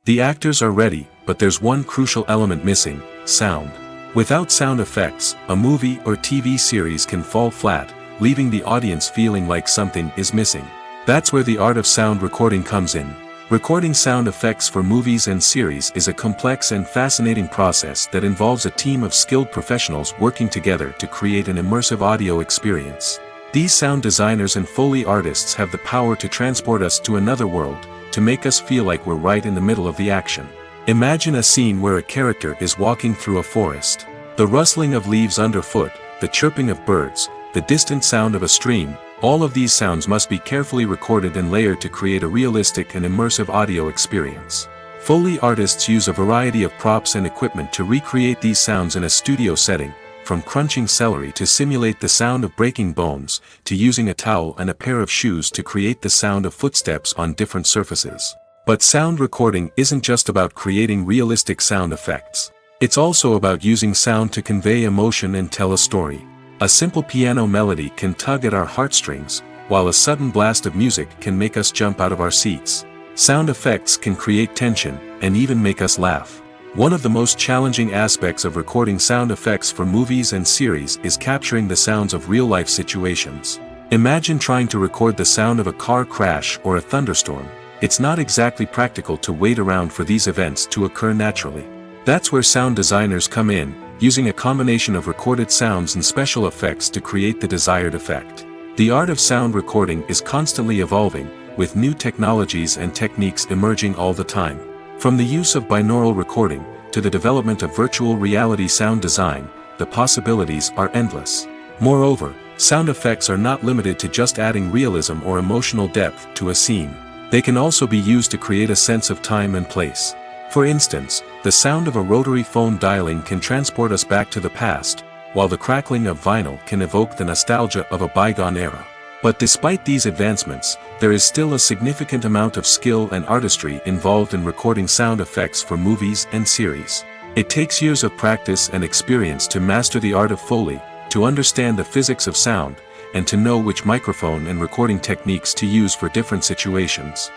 The actors are ready, but there's one crucial element missing: sound. Without sound effects, a movie or TV series can fall flat, leaving the audience feeling like something is missing. That's where the art of sound recording comes in. Recording sound effects for movies and series is a complex and fascinating process that involves a team of skilled professionals working together to create an immersive audio experience. These sound designers and Foley artists have the power to transport us to another world, to make us feel like we're right in the middle of the action. Imagine a scene where a character is walking through a forest. The rustling of leaves underfoot, the chirping of birds, the distant sound of a stream, all of these sounds must be carefully recorded and layered to create a realistic and immersive audio experience. Foley artists use a variety of props and equipment to recreate these sounds in a studio setting, from crunching celery to simulate the sound of breaking bones, to using a towel and a pair of shoes to create the sound of footsteps on different surfaces. But sound recording isn't just about creating realistic sound effects. It's also about using sound to convey emotion and tell a story. A simple piano melody can tug at our heartstrings, while a sudden blast of music can make us jump out of our seats. Sound effects can create tension, and even make us laugh. One of the most challenging aspects of recording sound effects for movies and series is capturing the sounds of real-life situations. Imagine trying to record the sound of a car crash or a thunderstorm. It's not exactly practical to wait around for these events to occur naturally. That's where sound designers come in, using a combination of recorded sounds and special effects to create the desired effect. The art of sound recording is constantly evolving, with new technologies and techniques emerging all the time. From the use of binaural recording, to the development of virtual reality sound design, the possibilities are endless. Moreover, sound effects are not limited to just adding realism or emotional depth to a scene. They can also be used to create a sense of time and place. For instance, the sound of a rotary phone dialing can transport us back to the past, while the crackling of vinyl can evoke the nostalgia of a bygone era. But despite these advancements, there is still a significant amount of skill and artistry involved in recording sound effects for movies and series. It takes years of practice and experience to master the art of Foley, to understand the physics of sound, and to know which microphone and recording techniques to use for different situations.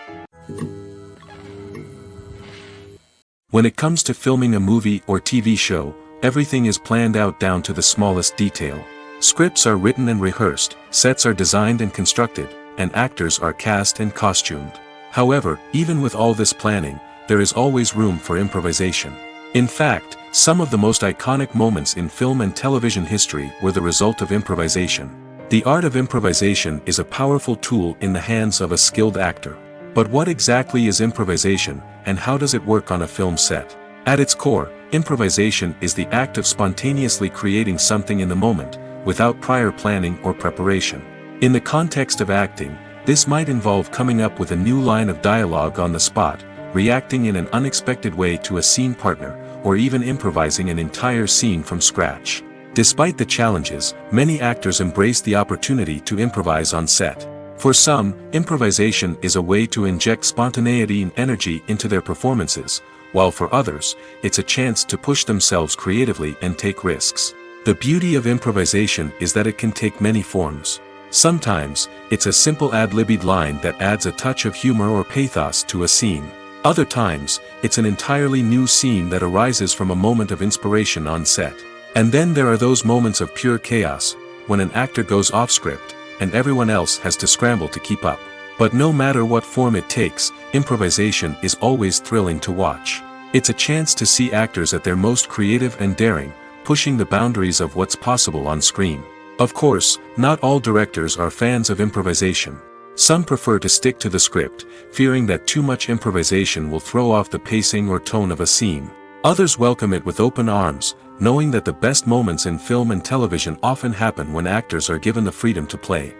When it comes to filming a movie or TV show, everything is planned out down to the smallest detail. Scripts are written and rehearsed, sets are designed and constructed, and actors are cast and costumed. However, even with all this planning, there is always room for improvisation. In fact, some of the most iconic moments in film and television history were the result of improvisation. The art of improvisation is a powerful tool in the hands of a skilled actor. But what exactly is improvisation, and how does it work on a film set? At its core, improvisation is the act of spontaneously creating something in the moment, without prior planning or preparation. In the context of acting, this might involve coming up with a new line of dialogue on the spot, reacting in an unexpected way to a scene partner, or even improvising an entire scene from scratch. Despite the challenges, many actors embrace the opportunity to improvise on set. For some, improvisation is a way to inject spontaneity and energy into their performances, while for others, it's a chance to push themselves creatively and take risks. The beauty of improvisation is that it can take many forms. Sometimes, it's a simple ad-libbed line that adds a touch of humor or pathos to a scene. Other times, it's an entirely new scene that arises from a moment of inspiration on set. And then there are those moments of pure chaos, when an actor goes off script, and everyone else has to scramble to keep up. But no matter what form it takes, improvisation is always thrilling to watch. It's a chance to see actors at their most creative and daring, pushing the boundaries of what's possible on screen. Of course, not all directors are fans of improvisation. Some prefer to stick to the script, fearing that too much improvisation will throw off the pacing or tone of a scene. Others welcome it with open arms, knowing that the best moments in film and television often happen when actors are given the freedom to play.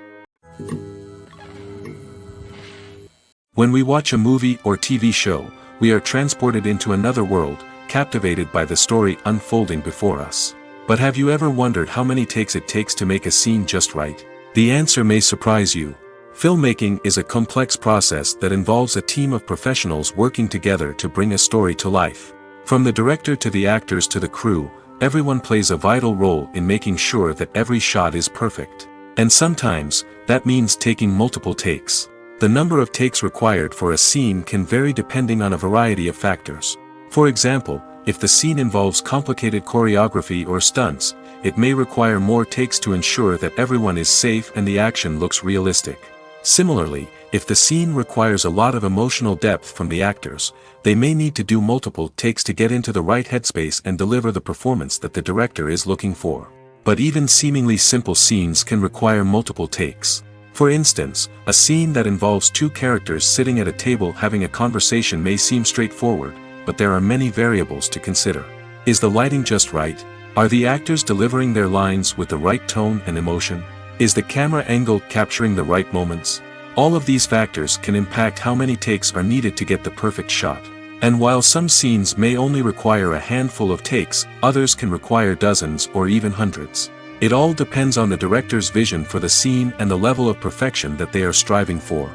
When we watch a movie or TV show, we are transported into another world, captivated by the story unfolding before us. But have you ever wondered how many takes it takes to make a scene just right? The answer may surprise you. Filmmaking is a complex process that involves a team of professionals working together to bring a story to life. From the director to the actors to the crew, everyone plays a vital role in making sure that every shot is perfect. And sometimes, that means taking multiple takes. The number of takes required for a scene can vary depending on a variety of factors. For example, if the scene involves complicated choreography or stunts, it may require more takes to ensure that everyone is safe and the action looks realistic. Similarly, if the scene requires a lot of emotional depth from the actors, they may need to do multiple takes to get into the right headspace and deliver the performance that the director is looking for. But even seemingly simple scenes can require multiple takes. For instance, a scene that involves two characters sitting at a table having a conversation may seem straightforward, but there are many variables to consider. Is the lighting just right? Are the actors delivering their lines with the right tone and emotion? Is the camera angle capturing the right moments? All of these factors can impact how many takes are needed to get the perfect shot. And while some scenes may only require a handful of takes, others can require dozens or even hundreds. It all depends on the director's vision for the scene and the level of perfection that they are striving for.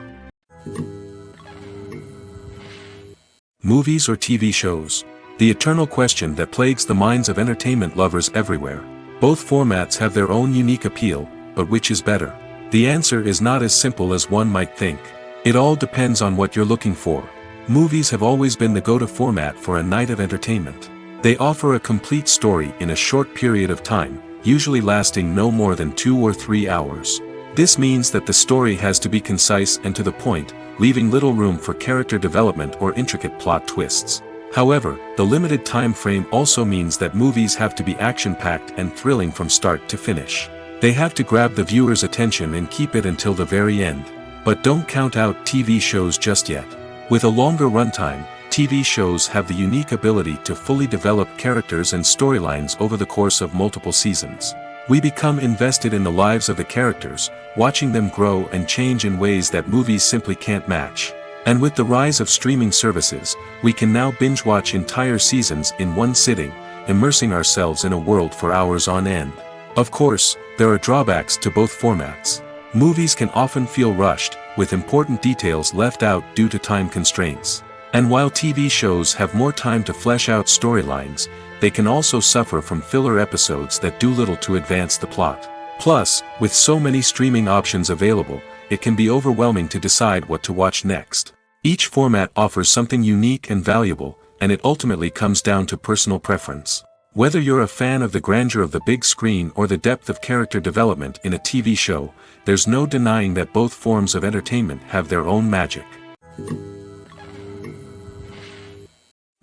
Movies or TV shows? The eternal question that plagues the minds of entertainment lovers everywhere. Both formats have their own unique appeal, but which is better? The answer is not as simple as one might think. It all depends on what you're looking for. Movies have always been the go-to format for a night of entertainment. They offer a complete story in a short period of time, usually lasting no more than 2 or 3 hours. This means that the story has to be concise and to the point, leaving little room for character development or intricate plot twists. However, the limited time frame also means that movies have to be action-packed and thrilling from start to finish. They have to grab the viewer's attention and keep it until the very end. But don't count out TV shows just yet. With a longer runtime, TV shows have the unique ability to fully develop characters and storylines over the course of multiple seasons. We become invested in the lives of the characters, watching them grow and change in ways that movies simply can't match. And with the rise of streaming services, we can now binge-watch entire seasons in one sitting, immersing ourselves in a world for hours on end. Of course, there are drawbacks to both formats. Movies can often feel rushed, with important details left out due to time constraints. And while TV shows have more time to flesh out storylines, they can also suffer from filler episodes that do little to advance the plot. Plus, with so many streaming options available, it can be overwhelming to decide what to watch next. Each format offers something unique and valuable, and it ultimately comes down to personal preference. Whether you're a fan of the grandeur of the big screen or the depth of character development in a TV show, there's no denying that both forms of entertainment have their own magic.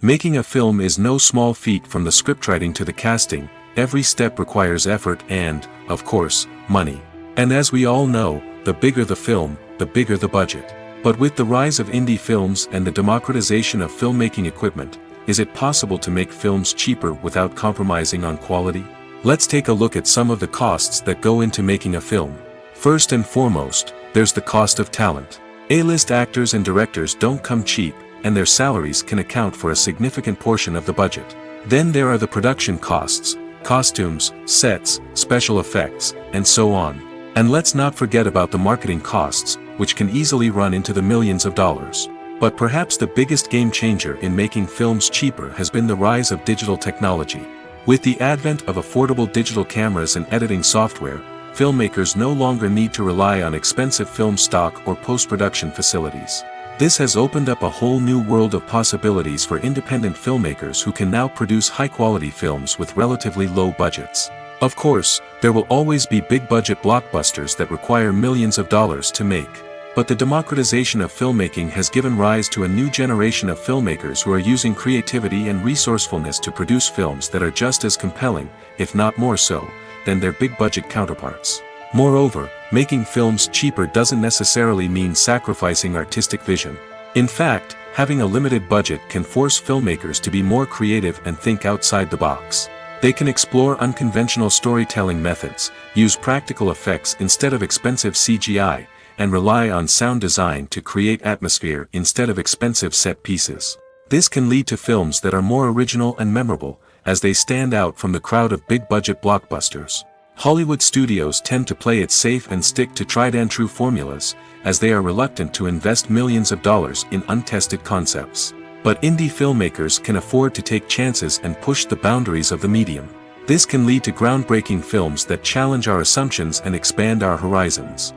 Making a film is no small feat. From the scriptwriting to the casting, every step requires effort and, of course, money. And as we all know, the bigger the film, the bigger the budget. But with the rise of indie films and the democratization of filmmaking equipment, is it possible to make films cheaper without compromising on quality? Let's take a look at some of the costs that go into making a film. First and foremost, there's the cost of talent. A-list actors and directors don't come cheap, and their salaries can account for a significant portion of the budget. Then there are the production costs, costumes, sets, special effects, and so on. And let's not forget about the marketing costs, which can easily run into the millions of dollars. But perhaps the biggest game changer in making films cheaper has been the rise of digital technology. With the advent of affordable digital cameras and editing software, filmmakers no longer need to rely on expensive film stock or post-production facilities. This has opened up a whole new world of possibilities for independent filmmakers who can now produce high-quality films with relatively low budgets. Of course, there will always be big-budget blockbusters that require millions of dollars to make. But the democratization of filmmaking has given rise to a new generation of filmmakers who are using creativity and resourcefulness to produce films that are just as compelling, if not more so, than their big-budget counterparts. Moreover, making films cheaper doesn't necessarily mean sacrificing artistic vision. In fact, having a limited budget can force filmmakers to be more creative and think outside the box. They can explore unconventional storytelling methods, use practical effects instead of expensive CGI, and rely on sound design to create atmosphere instead of expensive set pieces. This can lead to films that are more original and memorable, as they stand out from the crowd of big-budget blockbusters. Hollywood studios tend to play it safe and stick to tried-and-true formulas, as they are reluctant to invest millions of dollars in untested concepts. But indie filmmakers can afford to take chances and push the boundaries of the medium. This can lead to groundbreaking films that challenge our assumptions and expand our horizons.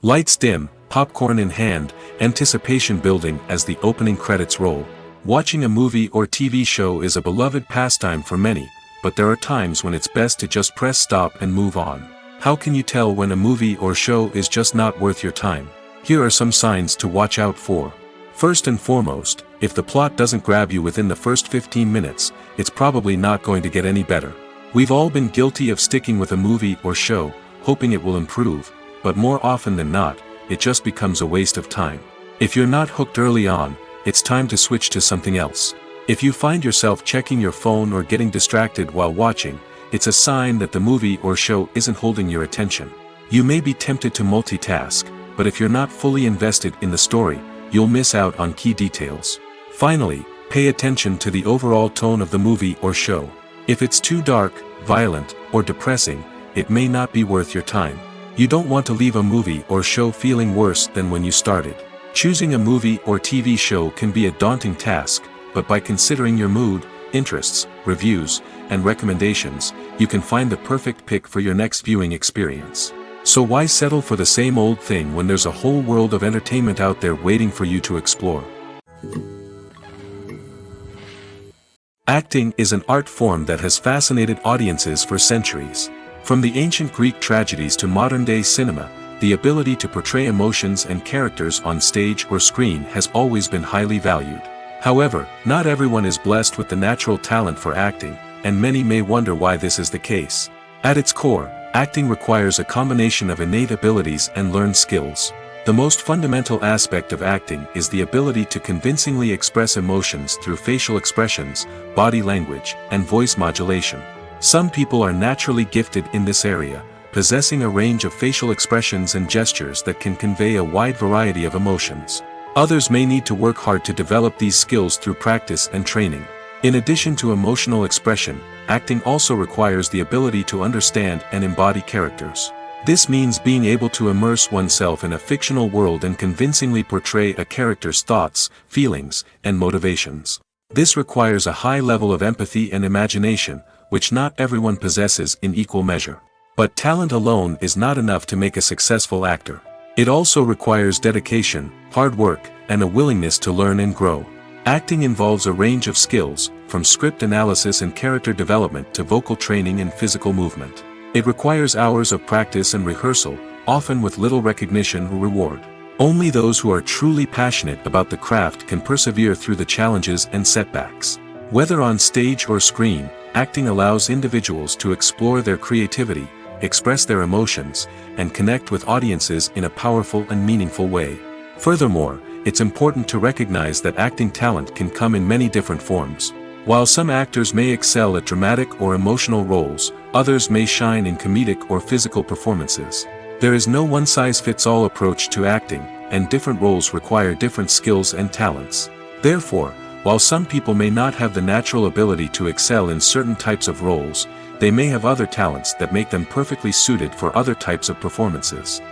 Lights dim, popcorn in hand, anticipation building as the opening credits roll. Watching a movie or TV show is a beloved pastime for many, but there are times when it's best to just press stop and move on. How can you tell when a movie or show is just not worth your time? Here are some signs to watch out for. First and foremost, if the plot doesn't grab you within the first 15 minutes, it's probably not going to get any better. We've all been guilty of sticking with a movie or show, hoping it will improve, but more often than not, it just becomes a waste of time. If you're not hooked early on, it's time to switch to something else. If you find yourself checking your phone or getting distracted while watching, it's a sign that the movie or show isn't holding your attention. You may be tempted to multitask, but if you're not fully invested in the story, you'll miss out on key details. Finally, pay attention to the overall tone of the movie or show. If it's too dark, violent, or depressing, it may not be worth your time. You don't want to leave a movie or show feeling worse than when you started. Choosing a movie or TV show can be a daunting task, but by considering your mood, interests, reviews, and recommendations, you can find the perfect pick for your next viewing experience. So why settle for the same old thing when there's a whole world of entertainment out there waiting for you to explore? Acting is an art form that has fascinated audiences for centuries. From the ancient Greek tragedies to modern-day cinema, the ability to portray emotions and characters on stage or screen has always been highly valued. However, not everyone is blessed with the natural talent for acting, and many may wonder why this is the case. At its core, acting requires a combination of innate abilities and learned skills. The most fundamental aspect of acting is the ability to convincingly express emotions through facial expressions, body language, and voice modulation. Some people are naturally gifted in this area, possessing a range of facial expressions and gestures that can convey a wide variety of emotions. Others may need to work hard to develop these skills through practice and training. In addition to emotional expression, acting also requires the ability to understand and embody characters. This means being able to immerse oneself in a fictional world and convincingly portray a character's thoughts, feelings, and motivations. This requires a high level of empathy and imagination, which not everyone possesses in equal measure. But talent alone is not enough to make a successful actor. It also requires dedication, hard work, and a willingness to learn and grow. Acting involves a range of skills, from script analysis and character development to vocal training and physical movement. It requires hours of practice and rehearsal, often with little recognition or reward. Only those who are truly passionate about the craft can persevere through the challenges and setbacks. Whether on stage or screen, acting allows individuals to explore their creativity, express their emotions, and connect with audiences in a powerful and meaningful way. Furthermore, it's important to recognize that acting talent can come in many different forms. While some actors may excel at dramatic or emotional roles, others may shine in comedic or physical performances. There is no one-size-fits-all approach to acting, and different roles require different skills and talents. Therefore, while some people may not have the natural ability to excel in certain types of roles, they may have other talents that make them perfectly suited for other types of performances.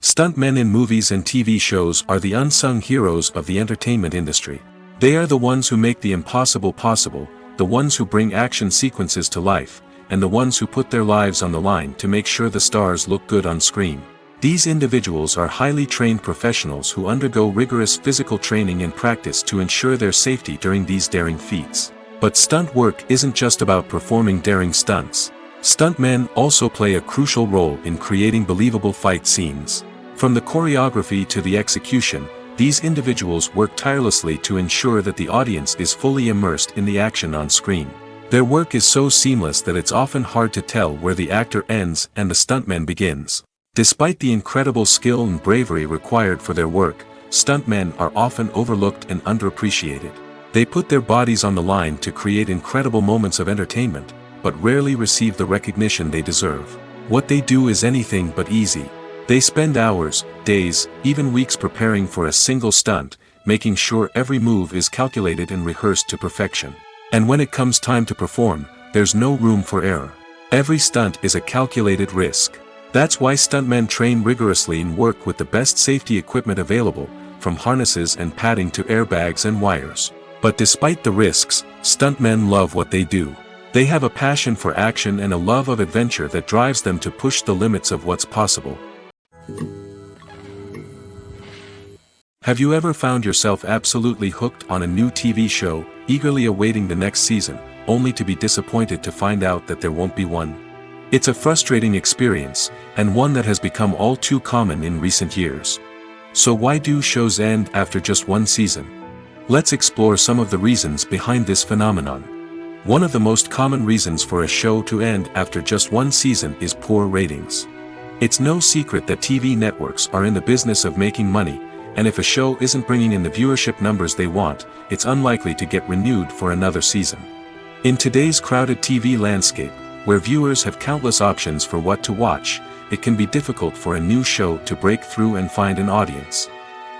Stuntmen in movies and TV shows are the unsung heroes of the entertainment industry. They are the ones who make the impossible possible, the ones who bring action sequences to life, and the ones who put their lives on the line to make sure the stars look good on screen. These individuals are highly trained professionals who undergo rigorous physical training and practice to ensure their safety during these daring feats. But stunt work isn't just about performing daring stunts. Stuntmen also play a crucial role in creating believable fight scenes. From the choreography to the execution, these individuals work tirelessly to ensure that the audience is fully immersed in the action on screen. Their work is so seamless that it's often hard to tell where the actor ends and the stuntman begins. Despite the incredible skill and bravery required for their work, stuntmen are often overlooked and underappreciated. They put their bodies on the line to create incredible moments of entertainment, but rarely receive the recognition they deserve. What they do is anything but easy. They spend hours, days, even weeks preparing for a single stunt, making sure every move is calculated and rehearsed to perfection. And when it comes time to perform, there's no room for error. Every stunt is a calculated risk. That's why stuntmen train rigorously and work with the best safety equipment available, from harnesses and padding to airbags and wires. But despite the risks, stuntmen love what they do. They have a passion for action and a love of adventure that drives them to push the limits of what's possible. Have you ever found yourself absolutely hooked on a new TV show, eagerly awaiting the next season, only to be disappointed to find out that there won't be one? It's a frustrating experience, and one that has become all too common in recent years. So why do shows end after just one season? Let's explore some of the reasons behind this phenomenon. One of the most common reasons for a show to end after just one season is poor ratings. It's no secret that TV networks are in the business of making money, and if a show isn't bringing in the viewership numbers they want, it's unlikely to get renewed for another season. In today's crowded TV landscape, where viewers have countless options for what to watch, it can be difficult for a new show to break through and find an audience.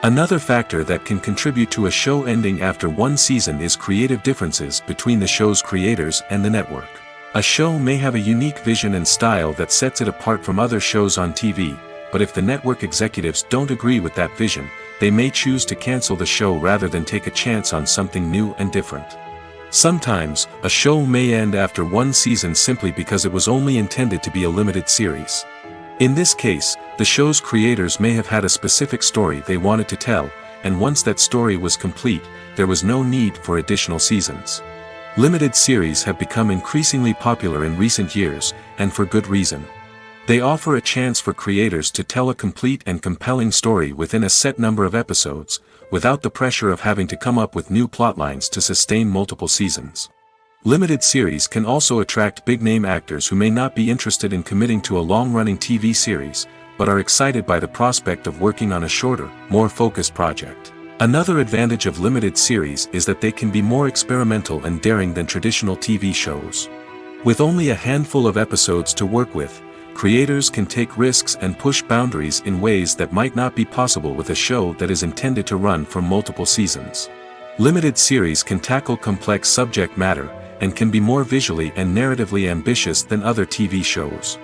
Another factor that can contribute to a show ending after one season is creative differences between the show's creators and the network. A show may have a unique vision and style that sets it apart from other shows on TV, but if the network executives don't agree with that vision, they may choose to cancel the show rather than take a chance on something new and different. Sometimes, a show may end after one season simply because it was only intended to be a limited series. In this case, the show's creators may have had a specific story they wanted to tell, and once that story was complete, there was no need for additional seasons. Limited series have become increasingly popular in recent years, and for good reason. They offer a chance for creators to tell a complete and compelling story within a set number of episodes, without the pressure of having to come up with new plotlines to sustain multiple seasons. Limited series can also attract big-name actors who may not be interested in committing to a long-running TV series, but are excited by the prospect of working on a shorter, more focused project. Another advantage of limited series is that they can be more experimental and daring than traditional TV shows. With only a handful of episodes to work with, creators can take risks and push boundaries in ways that might not be possible with a show that is intended to run for multiple seasons. Limited series can tackle complex subject matter, and can be more visually and narratively ambitious than other TV shows.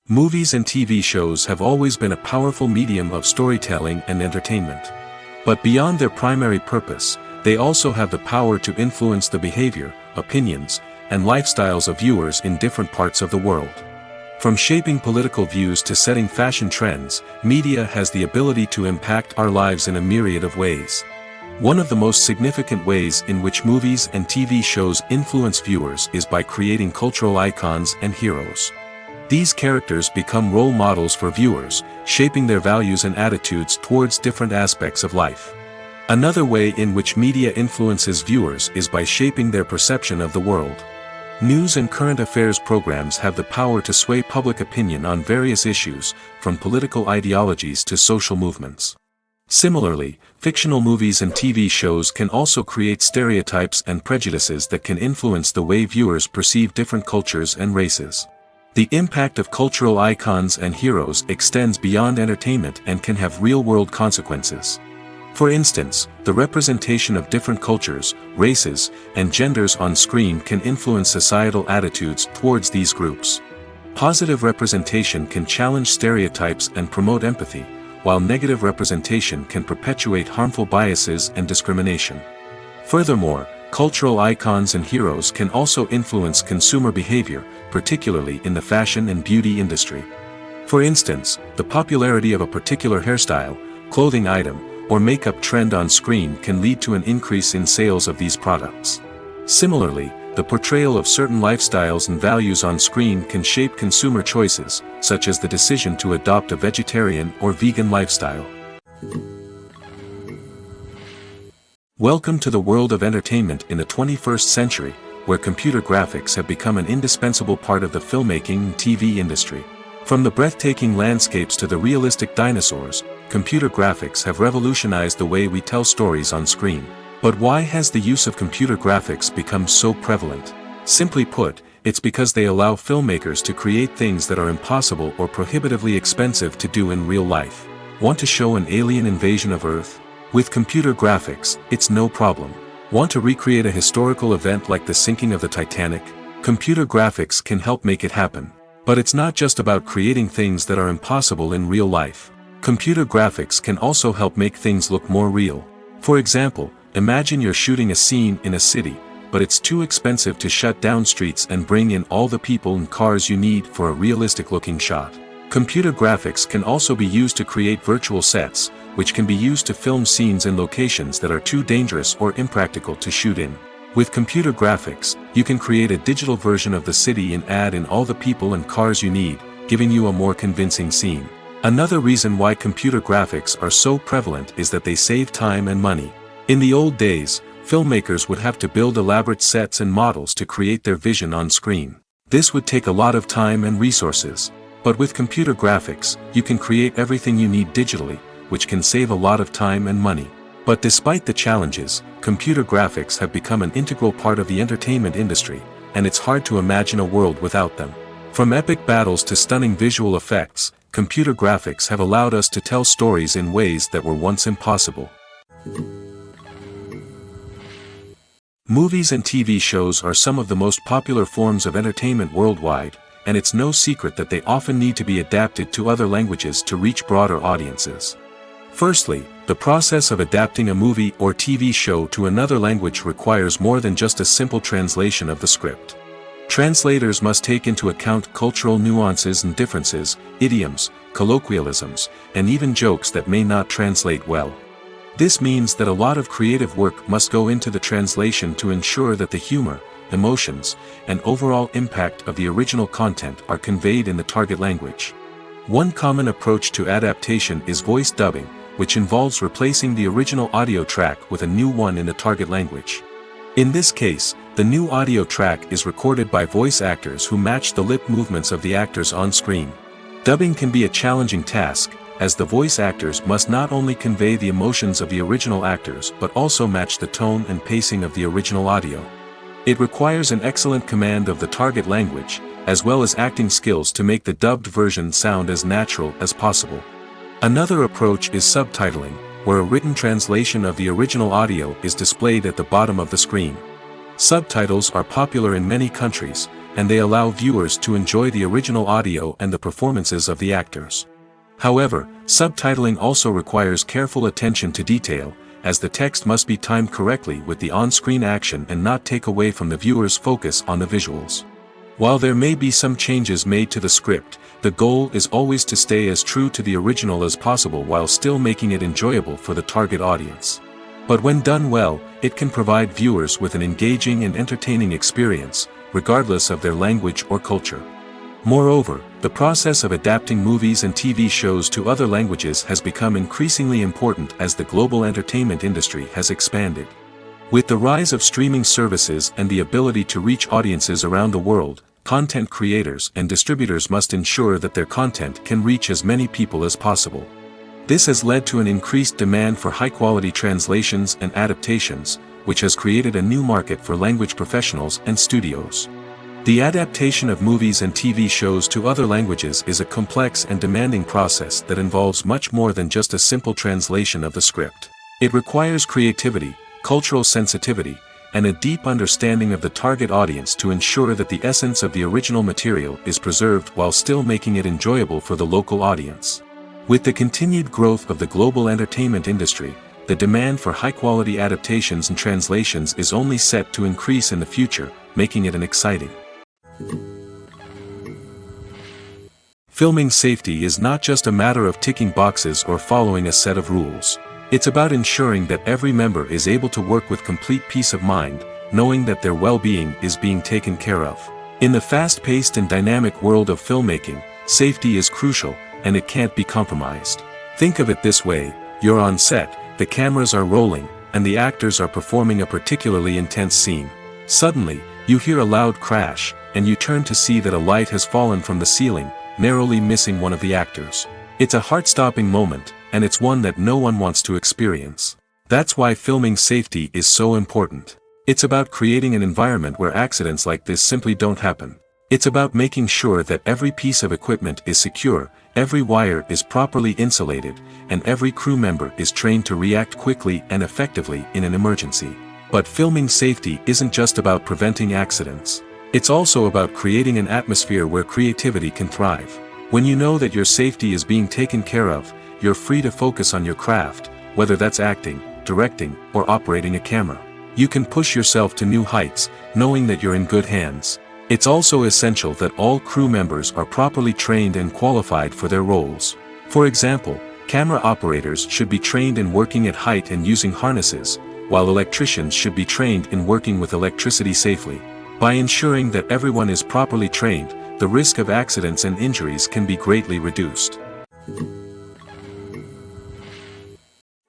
Movies and TV shows have always been a powerful medium of storytelling and entertainment. But beyond their primary purpose, they also have the power to influence the behavior, opinions, and lifestyles of viewers in different parts of the world. From shaping political views to setting fashion trends, media has the ability to impact our lives in a myriad of ways. One of the most significant ways in which movies and TV shows influence viewers is by creating cultural icons and heroes. These characters become role models for viewers, shaping their values and attitudes towards different aspects of life. Another way in which media influences viewers is by shaping their perception of the world. News and current affairs programs have the power to sway public opinion on various issues, from political ideologies to social movements. Similarly, fictional movies and TV shows can also create stereotypes and prejudices that can influence the way viewers perceive different cultures and races. The impact of cultural icons and heroes extends beyond entertainment and can have real-world consequences. For instance, the representation of different cultures, races, and genders on screen can influence societal attitudes towards these groups. Positive representation can challenge stereotypes and promote empathy, while negative representation can perpetuate harmful biases and discrimination. Furthermore, cultural icons and heroes can also influence consumer behavior, particularly in the fashion and beauty industry. For instance, the popularity of a particular hairstyle, clothing item, or makeup trend on screen can lead to an increase in sales of these products. Similarly, the portrayal of certain lifestyles and values on screen can shape consumer choices, such as the decision to adopt a vegetarian or vegan lifestyle. Welcome to the world of entertainment in the 21st century, where computer graphics have become an indispensable part of the filmmaking and TV industry. From the breathtaking landscapes to the realistic dinosaurs, computer graphics have revolutionized the way we tell stories on screen. But why has the use of computer graphics become so prevalent? Simply put, it's because they allow filmmakers to create things that are impossible or prohibitively expensive to do in real life. Want to show an alien invasion of Earth? With computer graphics, it's no problem. Want to recreate a historical event like the sinking of the Titanic? Computer graphics can help make it happen. But it's not just about creating things that are impossible in real life. Computer graphics can also help make things look more real. For example, imagine you're shooting a scene in a city, but it's too expensive to shut down streets and bring in all the people and cars you need for a realistic-looking shot. Computer graphics can also be used to create virtual sets, which can be used to film scenes in locations that are too dangerous or impractical to shoot in. With computer graphics, you can create a digital version of the city and add in all the people and cars you need, giving you a more convincing scene. Another reason why computer graphics are so prevalent is that they save time and money. In the old days, filmmakers would have to build elaborate sets and models to create their vision on screen. This would take a lot of time and resources. But with computer graphics, you can create everything you need digitally, which can save a lot of time and money. But despite the challenges, computer graphics have become an integral part of the entertainment industry, and it's hard to imagine a world without them. From epic battles to stunning visual effects, computer graphics have allowed us to tell stories in ways that were once impossible. Movies and TV shows are some of the most popular forms of entertainment worldwide, and it's no secret that they often need to be adapted to other languages to reach broader audiences. Firstly, the process of adapting a movie or TV show to another language requires more than just a simple translation of the script. Translators must take into account cultural nuances and differences, idioms, colloquialisms, and even jokes that may not translate well. This means that a lot of creative work must go into the translation to ensure that the humor, emotions, and overall impact of the original content are conveyed in the target language. One common approach to adaptation is voice dubbing, which involves replacing the original audio track with a new one in the target language. In this case, the new audio track is recorded by voice actors who match the lip movements of the actors on screen. Dubbing can be a challenging task, as the voice actors must not only convey the emotions of the original actors but also match the tone and pacing of the original audio. It requires an excellent command of the target language, as well as acting skills to make the dubbed version sound as natural as possible. Another approach is subtitling, where a written translation of the original audio is displayed at the bottom of the screen. Subtitles are popular in many countries, and they allow viewers to enjoy the original audio and the performances of the actors. However, subtitling also requires careful attention to detail, as the text must be timed correctly with the on-screen action and not take away from the viewer's focus on the visuals. While there may be some changes made to the script, the goal is always to stay as true to the original as possible while still making it enjoyable for the target audience. But when done well, it can provide viewers with an engaging and entertaining experience, regardless of their language or culture. Moreover, the process of adapting movies and TV shows to other languages has become increasingly important as the global entertainment industry has expanded. With the rise of streaming services and the ability to reach audiences around the world, content creators and distributors must ensure that their content can reach as many people as possible. This has led to an increased demand for high-quality translations and adaptations, which has created a new market for language professionals and studios. The adaptation of movies and TV shows to other languages is a complex and demanding process that involves much more than just a simple translation of the script. It requires creativity, cultural sensitivity, and a deep understanding of the target audience to ensure that the essence of the original material is preserved while still making it enjoyable for the local audience. With the continued growth of the global entertainment industry, the demand for high-quality adaptations and translations is only set to increase in the future, making it an exciting. Filming safety is not just a matter of ticking boxes or following a set of rules. It's about ensuring that every member is able to work with complete peace of mind, knowing that their well-being is being taken care of. In the fast-paced and dynamic world of filmmaking, safety is crucial, and it can't be compromised. Think of it this way: you're on set, the cameras are rolling, and the actors are performing a particularly intense scene. Suddenly, you hear a loud crash, and you turn to see that a light has fallen from the ceiling, narrowly missing one of the actors. It's a heart-stopping moment, and it's one that no one wants to experience. That's why filming safety is so important. It's about creating an environment where accidents like this simply don't happen. It's about making sure that every piece of equipment is secure, every wire is properly insulated, and every crew member is trained to react quickly and effectively in an emergency. But filming safety isn't just about preventing accidents. It's also about creating an atmosphere where creativity can thrive. When you know that your safety is being taken care of, you're free to focus on your craft, whether that's acting, directing, or operating a camera. You can push yourself to new heights, knowing that you're in good hands. It's also essential that all crew members are properly trained and qualified for their roles. For example, camera operators should be trained in working at height and using harnesses, while electricians should be trained in working with electricity safely. By ensuring that everyone is properly trained, the risk of accidents and injuries can be greatly reduced.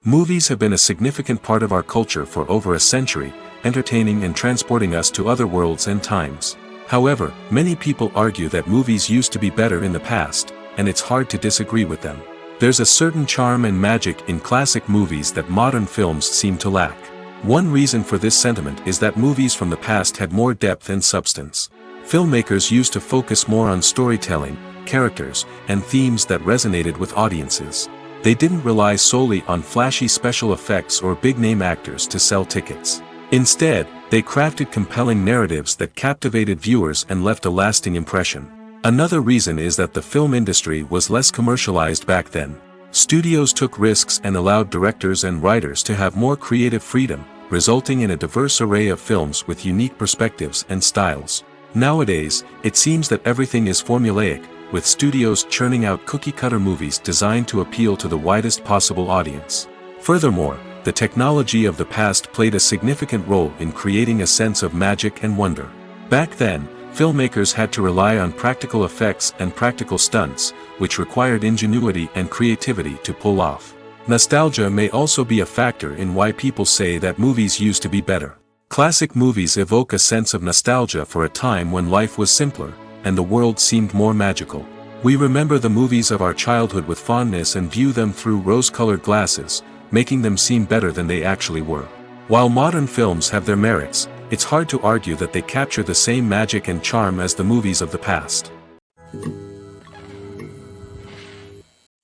Movies have been a significant part of our culture for over a century, entertaining and transporting us to other worlds and times. However, many people argue that movies used to be better in the past, and it's hard to disagree with them. There's a certain charm and magic in classic movies that modern films seem to lack. One reason for this sentiment is that movies from the past had more depth and substance. Filmmakers used to focus more on storytelling, characters, and themes that resonated with audiences. They didn't rely solely on flashy special effects or big-name actors to sell tickets. Instead, they crafted compelling narratives that captivated viewers and left a lasting impression. Another reason is that the film industry was less commercialized back then. Studios took risks and allowed directors and writers to have more creative freedom, resulting in a diverse array of films with unique perspectives and styles. Nowadays, it seems that everything is formulaic, with studios churning out cookie-cutter movies designed to appeal to the widest possible audience. Furthermore, the technology of the past played a significant role in creating a sense of magic and wonder. Back then, filmmakers had to rely on practical effects and practical stunts, which required ingenuity and creativity to pull off. Nostalgia may also be a factor in why people say that movies used to be better. Classic movies evoke a sense of nostalgia for a time when life was simpler, and the world seemed more magical. We remember the movies of our childhood with fondness and view them through rose-colored glasses, making them seem better than they actually were. While modern films have their merits, it's hard to argue that they capture the same magic and charm as the movies of the past.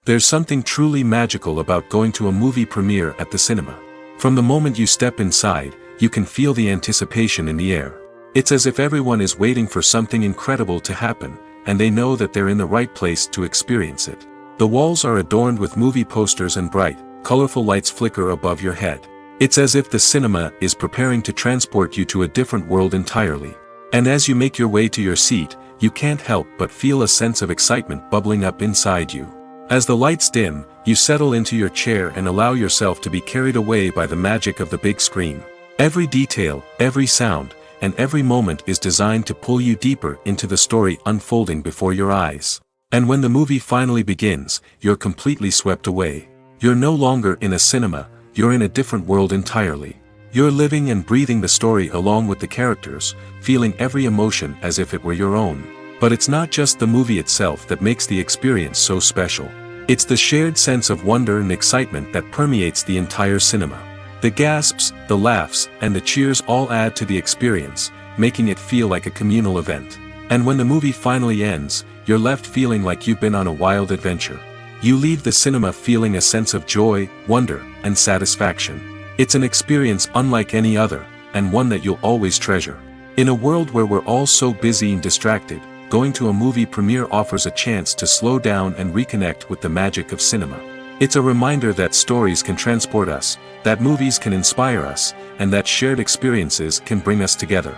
There's something truly magical about going to a movie premiere at the cinema. From the moment you step inside, you can feel the anticipation in the air. It's as if everyone is waiting for something incredible to happen, and they know that they're in the right place to experience it. The walls are adorned with movie posters and bright, colorful lights flicker above your head. It's as if the cinema is preparing to transport you to a different world entirely. And as you make your way to your seat, you can't help but feel a sense of excitement bubbling up inside you. As the lights dim, you settle into your chair and allow yourself to be carried away by the magic of the big screen. Every detail, every sound, and every moment is designed to pull you deeper into the story unfolding before your eyes. And when the movie finally begins, you're completely swept away. You're no longer in a cinema, you're in a different world entirely. You're living and breathing the story along with the characters, feeling every emotion as if it were your own. But it's not just the movie itself that makes the experience so special. It's the shared sense of wonder and excitement that permeates the entire cinema. The gasps, the laughs, and the cheers all add to the experience, making it feel like a communal event. And when the movie finally ends, you're left feeling like you've been on a wild adventure. You leave the cinema feeling a sense of joy, wonder, and satisfaction. It's an experience unlike any other, and one that you'll always treasure. In a world where we're all so busy and distracted, going to a movie premiere offers a chance to slow down and reconnect with the magic of cinema. It's a reminder that stories can transport us, that movies can inspire us, and that shared experiences can bring us together.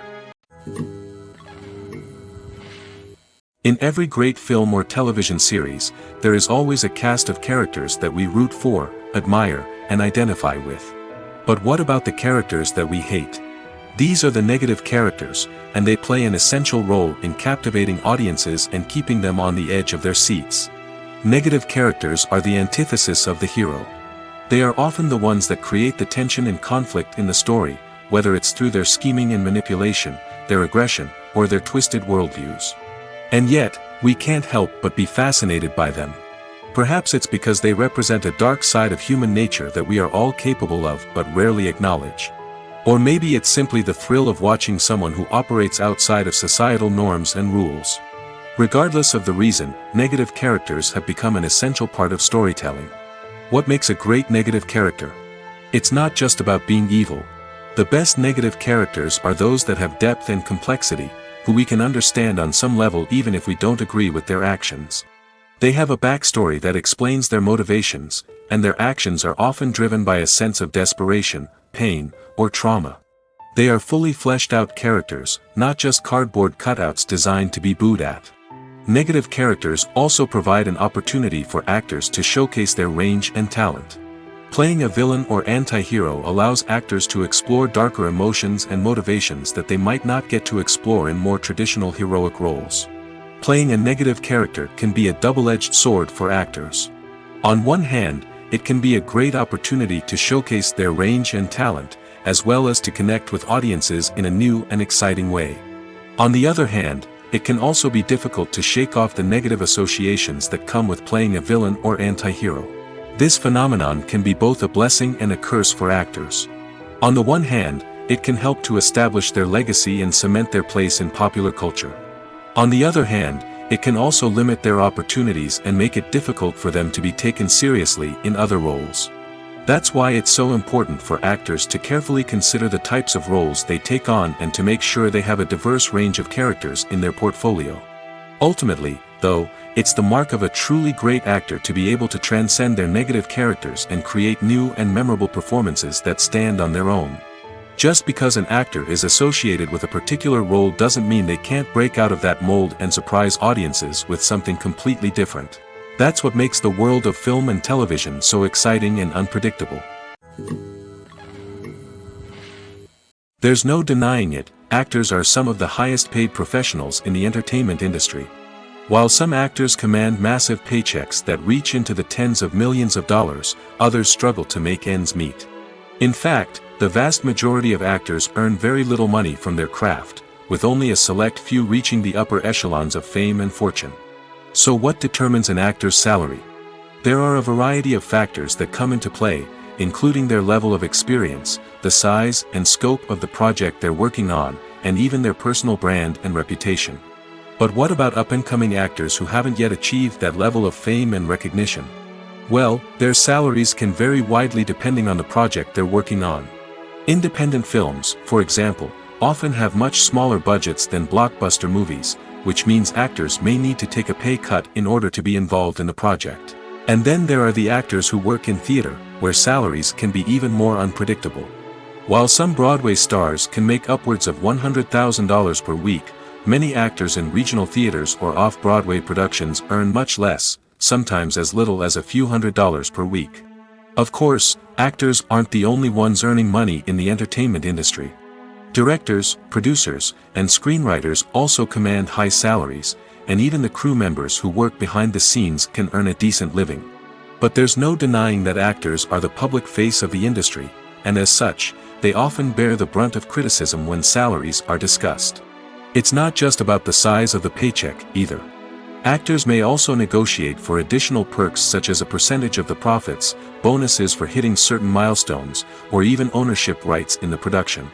In every great film or television series, there is always a cast of characters that we root for, admire, and identify with. But what about the characters that we hate? These are the negative characters, and they play an essential role in captivating audiences and keeping them on the edge of their seats. Negative characters are the antithesis of the hero. They are often the ones that create the tension and conflict in the story, whether it's through their scheming and manipulation, their aggression, or their twisted worldviews. And yet, we can't help but be fascinated by them. Perhaps it's because they represent a dark side of human nature that we are all capable of but rarely acknowledge. Or maybe it's simply the thrill of watching someone who operates outside of societal norms and rules. Regardless of the reason, negative characters have become an essential part of storytelling. What makes a great negative character? It's not just about being evil. The best negative characters are those that have depth and complexity, who we can understand on some level even if we don't agree with their actions. They have a backstory that explains their motivations, and their actions are often driven by a sense of desperation, pain, or trauma. They are fully fleshed out characters, not just cardboard cutouts designed to be booed at. Negative characters also provide an opportunity for actors to showcase their range and talent. Playing a villain or anti-hero allows actors to explore darker emotions and motivations that they might not get to explore in more traditional heroic roles. Playing a negative character can be a double-edged sword for actors. On one hand, it can be a great opportunity to showcase their range and talent, as well as to connect with audiences in a new and exciting way. On the other hand, it can also be difficult to shake off the negative associations that come with playing a villain or anti-hero. This phenomenon can be both a blessing and a curse for actors. On the one hand, it can help to establish their legacy and cement their place in popular culture. On the other hand, it can also limit their opportunities and make it difficult for them to be taken seriously in other roles. That's why it's so important for actors to carefully consider the types of roles they take on and to make sure they have a diverse range of characters in their portfolio. Ultimately, though, it's the mark of a truly great actor to be able to transcend their negative characters and create new and memorable performances that stand on their own. Just because an actor is associated with a particular role doesn't mean they can't break out of that mold and surprise audiences with something completely different. That's what makes the world of film and television so exciting and unpredictable. There's no denying it, actors are some of the highest paid professionals in the entertainment industry. While some actors command massive paychecks that reach into the tens of millions of dollars, others struggle to make ends meet. In fact, the vast majority of actors earn very little money from their craft, with only a select few reaching the upper echelons of fame and fortune. So what determines an actor's salary? There are a variety of factors that come into play, including their level of experience, the size and scope of the project they're working on, and even their personal brand and reputation. But what about up-and-coming actors who haven't yet achieved that level of fame and recognition? Well, their salaries can vary widely depending on the project they're working on. Independent films, for example, often have much smaller budgets than blockbuster movies, which means actors may need to take a pay cut in order to be involved in the project. And then there are the actors who work in theater, where salaries can be even more unpredictable. While some Broadway stars can make upwards of $100,000 per week, many actors in regional theaters or off-Broadway productions earn much less, sometimes as little as a few $100s per week. Of course, actors aren't the only ones earning money in the entertainment industry. Directors, producers, and screenwriters also command high salaries, and even the crew members who work behind the scenes can earn a decent living. But there's no denying that actors are the public face of the industry, and as such, they often bear the brunt of criticism when salaries are discussed. It's not just about the size of the paycheck, either. Actors may also negotiate for additional perks such as a percentage of the profits, bonuses for hitting certain milestones, or even ownership rights in the production.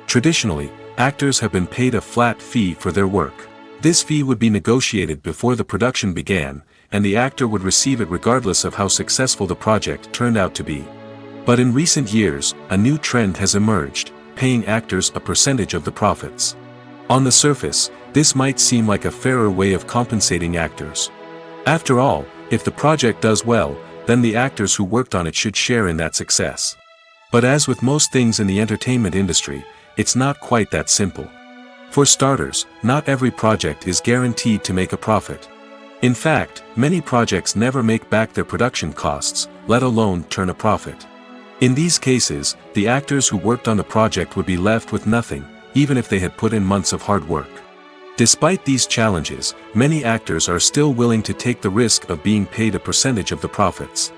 Traditionally, actors have been paid a flat fee for their work. This fee would be negotiated before the production began, and the actor would receive it regardless of how successful the project turned out to be. But in recent years, a new trend has emerged, paying actors a percentage of the profits. On the surface, this might seem like a fairer way of compensating actors. After all, if the project does well, then the actors who worked on it should share in that success. But as with most things in the entertainment industry, it's not quite that simple. For starters, not every project is guaranteed to make a profit. In fact, many projects never make back their production costs, let alone turn a profit. In these cases, the actors who worked on the project would be left with nothing, even if they had put in months of hard work. Despite these challenges, many actors are still willing to take the risk of being paid a percentage of the profits.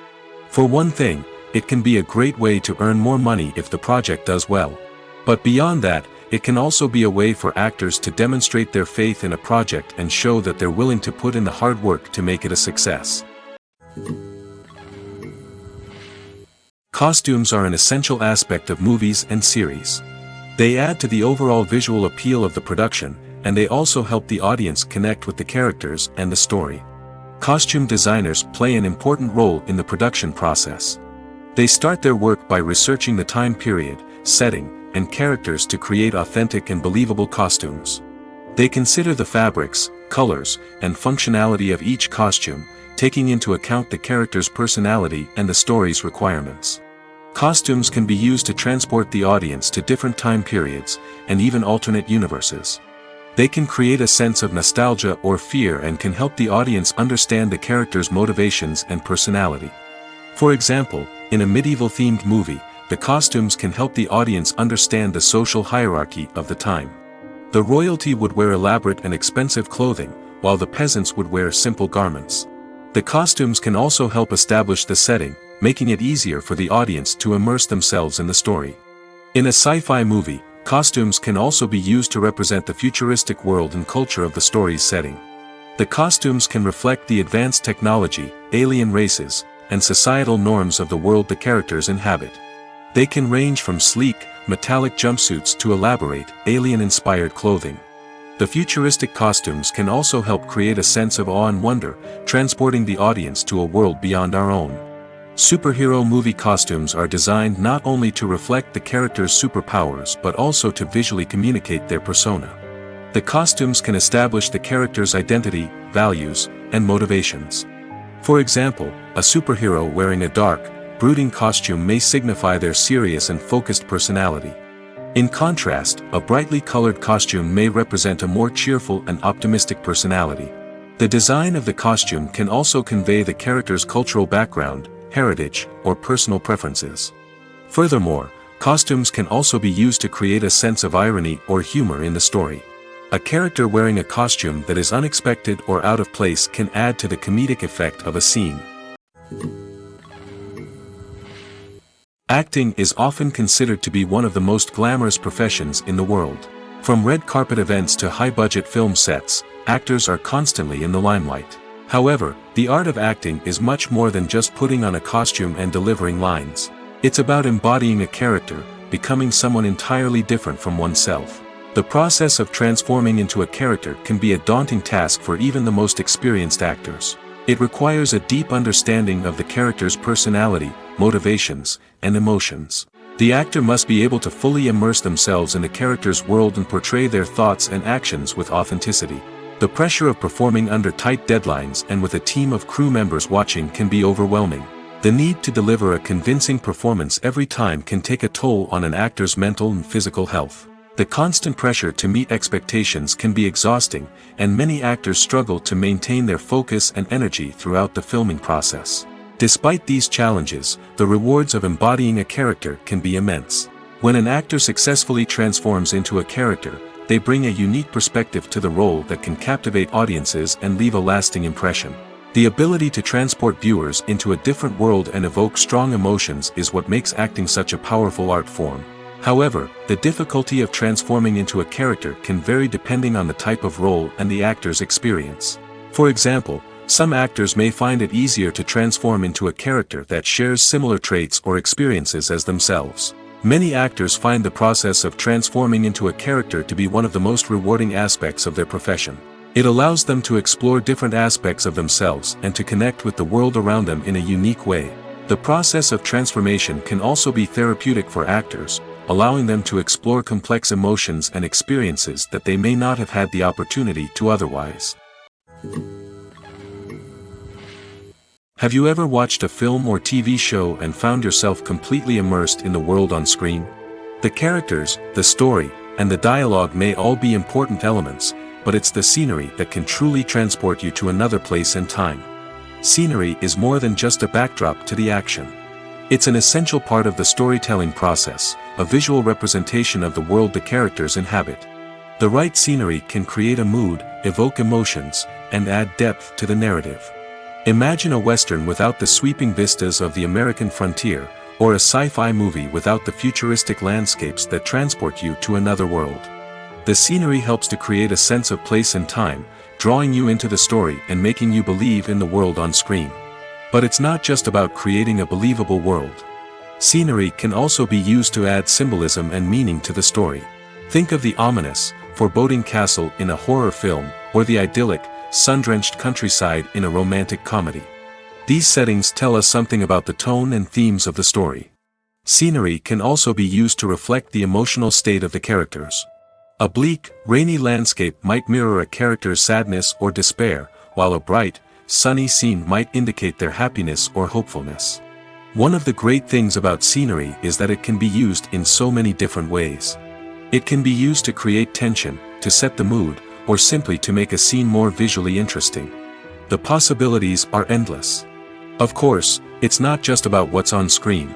For one thing, it can be a great way to earn more money if the project does well. But beyond that, it can also be a way for actors to demonstrate their faith in a project and show that they're willing to put in the hard work to make it a success. Costumes are an essential aspect of movies and series. They add to the overall visual appeal of the production, and they also help the audience connect with the characters and the story. Costume designers play an important role in the production process. They start their work by researching the time period, setting, and characters to create authentic and believable costumes. They consider the fabrics, colors, and functionality of each costume, taking into account the character's personality and the story's requirements. Costumes can be used to transport the audience to different time periods, and even alternate universes. They can create a sense of nostalgia or fear and can help the audience understand the character's motivations and personality. For example, in a medieval-themed movie, the costumes can help the audience understand the social hierarchy of the time. The royalty would wear elaborate and expensive clothing, while the peasants would wear simple garments. The costumes can also help establish the setting, making it easier for the audience to immerse themselves in the story. In a sci-fi movie, costumes can also be used to represent the futuristic world and culture of the story's setting. The costumes can reflect the advanced technology, alien races, and societal norms of the world the characters inhabit. They can range from sleek, metallic jumpsuits to elaborate, alien-inspired clothing. The futuristic costumes can also help create a sense of awe and wonder, transporting the audience to a world beyond our own. Superhero movie costumes are designed not only to reflect the character's superpowers but also to visually communicate their persona. The costumes can establish the character's identity, values, and motivations. For example, a superhero wearing a dark, brooding costume may signify their serious and focused personality. In contrast, a brightly colored costume may represent a more cheerful and optimistic personality. The design of the costume can also convey the character's cultural background, heritage, or personal preferences. Furthermore, costumes can also be used to create a sense of irony or humor in the story. A character wearing a costume that is unexpected or out of place can add to the comedic effect of a scene. Acting is often considered to be one of the most glamorous professions in the world. From red carpet events to high-budget film sets, actors are constantly in the limelight. However, the art of acting is much more than just putting on a costume and delivering lines. It's about embodying a character, becoming someone entirely different from oneself. The process of transforming into a character can be a daunting task for even the most experienced actors. It requires a deep understanding of the character's personality, motivations, and emotions. The actor must be able to fully immerse themselves in the character's world and portray their thoughts and actions with authenticity. The pressure of performing under tight deadlines and with a team of crew members watching can be overwhelming. The need to deliver a convincing performance every time can take a toll on an actor's mental and physical health. The constant pressure to meet expectations can be exhausting, and many actors struggle to maintain their focus and energy throughout the filming process. Despite these challenges, the rewards of embodying a character can be immense. When an actor successfully transforms into a character, they bring a unique perspective to the role that can captivate audiences and leave a lasting impression. The ability to transport viewers into a different world and evoke strong emotions is what makes acting such a powerful art form. However, the difficulty of transforming into a character can vary depending on the type of role and the actor's experience. For example, some actors may find it easier to transform into a character that shares similar traits or experiences as themselves. Many actors find the process of transforming into a character to be one of the most rewarding aspects of their profession. It allows them to explore different aspects of themselves and to connect with the world around them in a unique way. The process of transformation can also be therapeutic for actors, allowing them to explore complex emotions and experiences that they may not have had the opportunity to otherwise. Have you ever watched a film or TV show and found yourself completely immersed in the world on screen? The characters, the story, and the dialogue may all be important elements, but it's the scenery that can truly transport you to another place and time. Scenery is more than just a backdrop to the action. It's an essential part of the storytelling process, a visual representation of the world the characters inhabit. The right scenery can create a mood, evoke emotions, and add depth to the narrative. Imagine a Western without the sweeping vistas of the American frontier, or a sci-fi movie without the futuristic landscapes that transport you to another world. The scenery helps to create a sense of place and time, drawing you into the story and making you believe in the world on screen. But it's not just about creating a believable world. Scenery can also be used to add symbolism and meaning to the story. Think of the ominous, foreboding castle in a horror film, or the idyllic, sun-drenched countryside in a romantic comedy. These settings tell us something about the tone and themes of the story. Scenery can also be used to reflect the emotional state of the characters. A bleak, rainy landscape might mirror a character's sadness or despair, while a bright, sunny scene might indicate their happiness or hopefulness. One of the great things about scenery is that it can be used in so many different ways. It can be used to create tension, to set the mood, or simply to make a scene more visually interesting. The possibilities are endless. Of course, it's not just about what's on screen.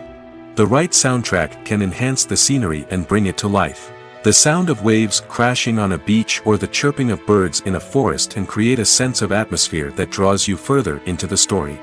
The right soundtrack can enhance the scenery and bring it to life. The The sound of waves crashing on a beach or the chirping of birds in a forest can create a sense of atmosphere that draws you further into the story.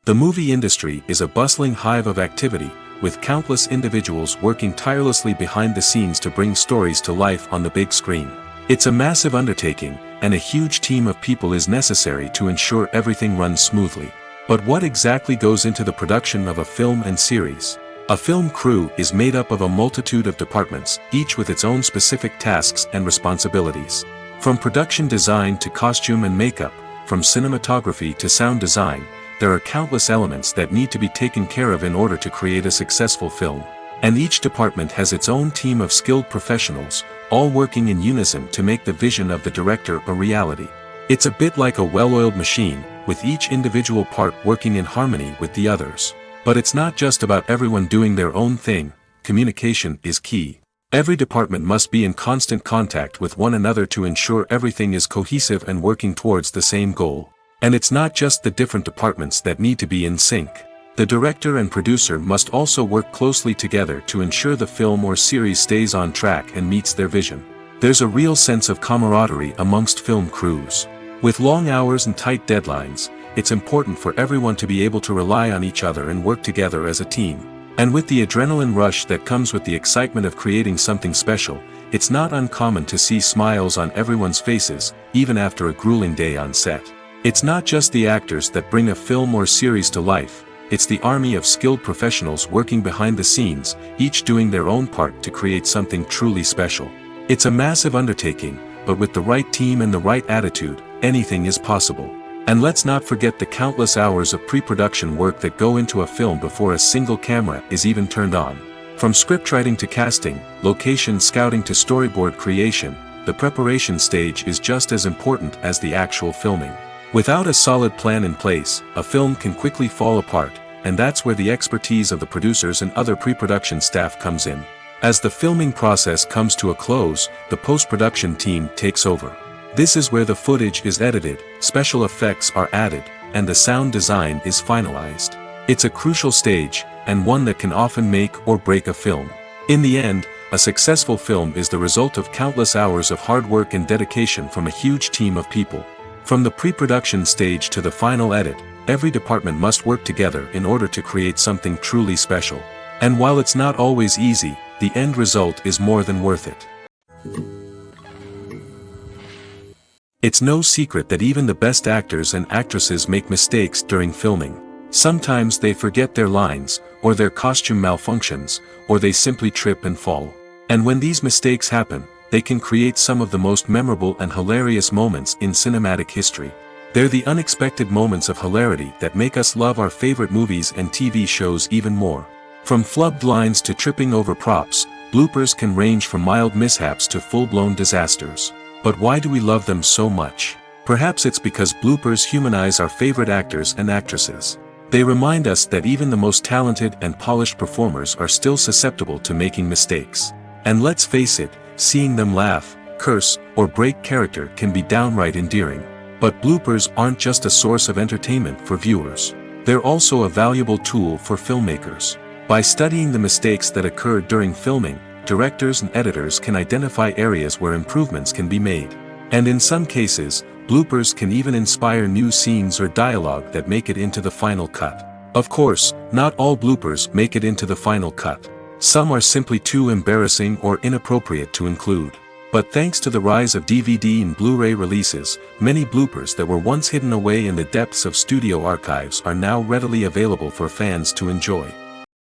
The movie industry is a bustling hive of activity, with countless individuals working tirelessly behind the scenes to bring stories to life on the big screen. It's a massive undertaking, and a huge team of people is necessary to ensure everything runs smoothly. But what exactly goes into the production of a film and series? A film crew is made up of a multitude of departments, each with its own specific tasks and responsibilities. From production design to costume and makeup, from cinematography to sound design, there are countless elements that need to be taken care of in order to create a successful film. And each department has its own team of skilled professionals, all working in unison to make the vision of the director a reality. It's a bit like a well-oiled machine, with each individual part working in harmony with the others. But it's not just about everyone doing their own thing. Communication is key. Every department must be in constant contact with one another to ensure everything is cohesive and working towards the same goal. And it's not just the different departments that need to be in sync. The director and producer must also work closely together to ensure the film or series stays on track and meets their vision. There's a real sense of camaraderie amongst film crews. With long hours and tight deadlines, it's important for everyone to be able to rely on each other and work together as a team. And with the adrenaline rush that comes with the excitement of creating something special, it's not uncommon to see smiles on everyone's faces, even after a grueling day on set. It's not just the actors that bring a film or series to life, it's the army of skilled professionals working behind the scenes, each doing their own part to create something truly special. It's a massive undertaking, but with the right team and the right attitude, anything is possible. And let's not forget the countless hours of pre-production work that go into a film before a single camera is even turned on. From scriptwriting to casting, location scouting to storyboard creation, the preparation stage is just as important as the actual filming. Without a solid plan in place, a film can quickly fall apart, and that's where the expertise of the producers and other pre-production staff comes in. As the filming process comes to a close, the post-production team takes over. This is where the footage is edited, special effects are added, and the sound design is finalized. It's a crucial stage, and one that can often make or break a film. In the end, a successful film is the result of countless hours of hard work and dedication from a huge team of people. From the pre-production stage to the final edit, every department must work together in order to create something truly special. And while it's not always easy, the end result is more than worth it. It's no secret that even the best actors and actresses make mistakes during filming. Sometimes they forget their lines, or their costume malfunctions, or they simply trip and fall. And when these mistakes happen, they can create some of the most memorable and hilarious moments in cinematic history. They're the unexpected moments of hilarity that make us love our favorite movies and TV shows even more. From flubbed lines to tripping over props, bloopers can range from mild mishaps to full-blown disasters. But why do we love them so much? Perhaps it's because bloopers humanize our favorite actors and actresses. They remind us that even the most talented and polished performers are still susceptible to making mistakes. And let's face it, seeing them laugh, curse, or break character can be downright endearing. But bloopers aren't just a source of entertainment for viewers. They're also a valuable tool for filmmakers. By studying the mistakes that occurred during filming, directors and editors can identify areas where improvements can be made. And in some cases, bloopers can even inspire new scenes or dialogue that make it into the final cut. Of course, not all bloopers make it into the final cut. Some are simply too embarrassing or inappropriate to include. But thanks to the rise of DVD and Blu-ray releases, many bloopers that were once hidden away in the depths of studio archives are now readily available for fans to enjoy.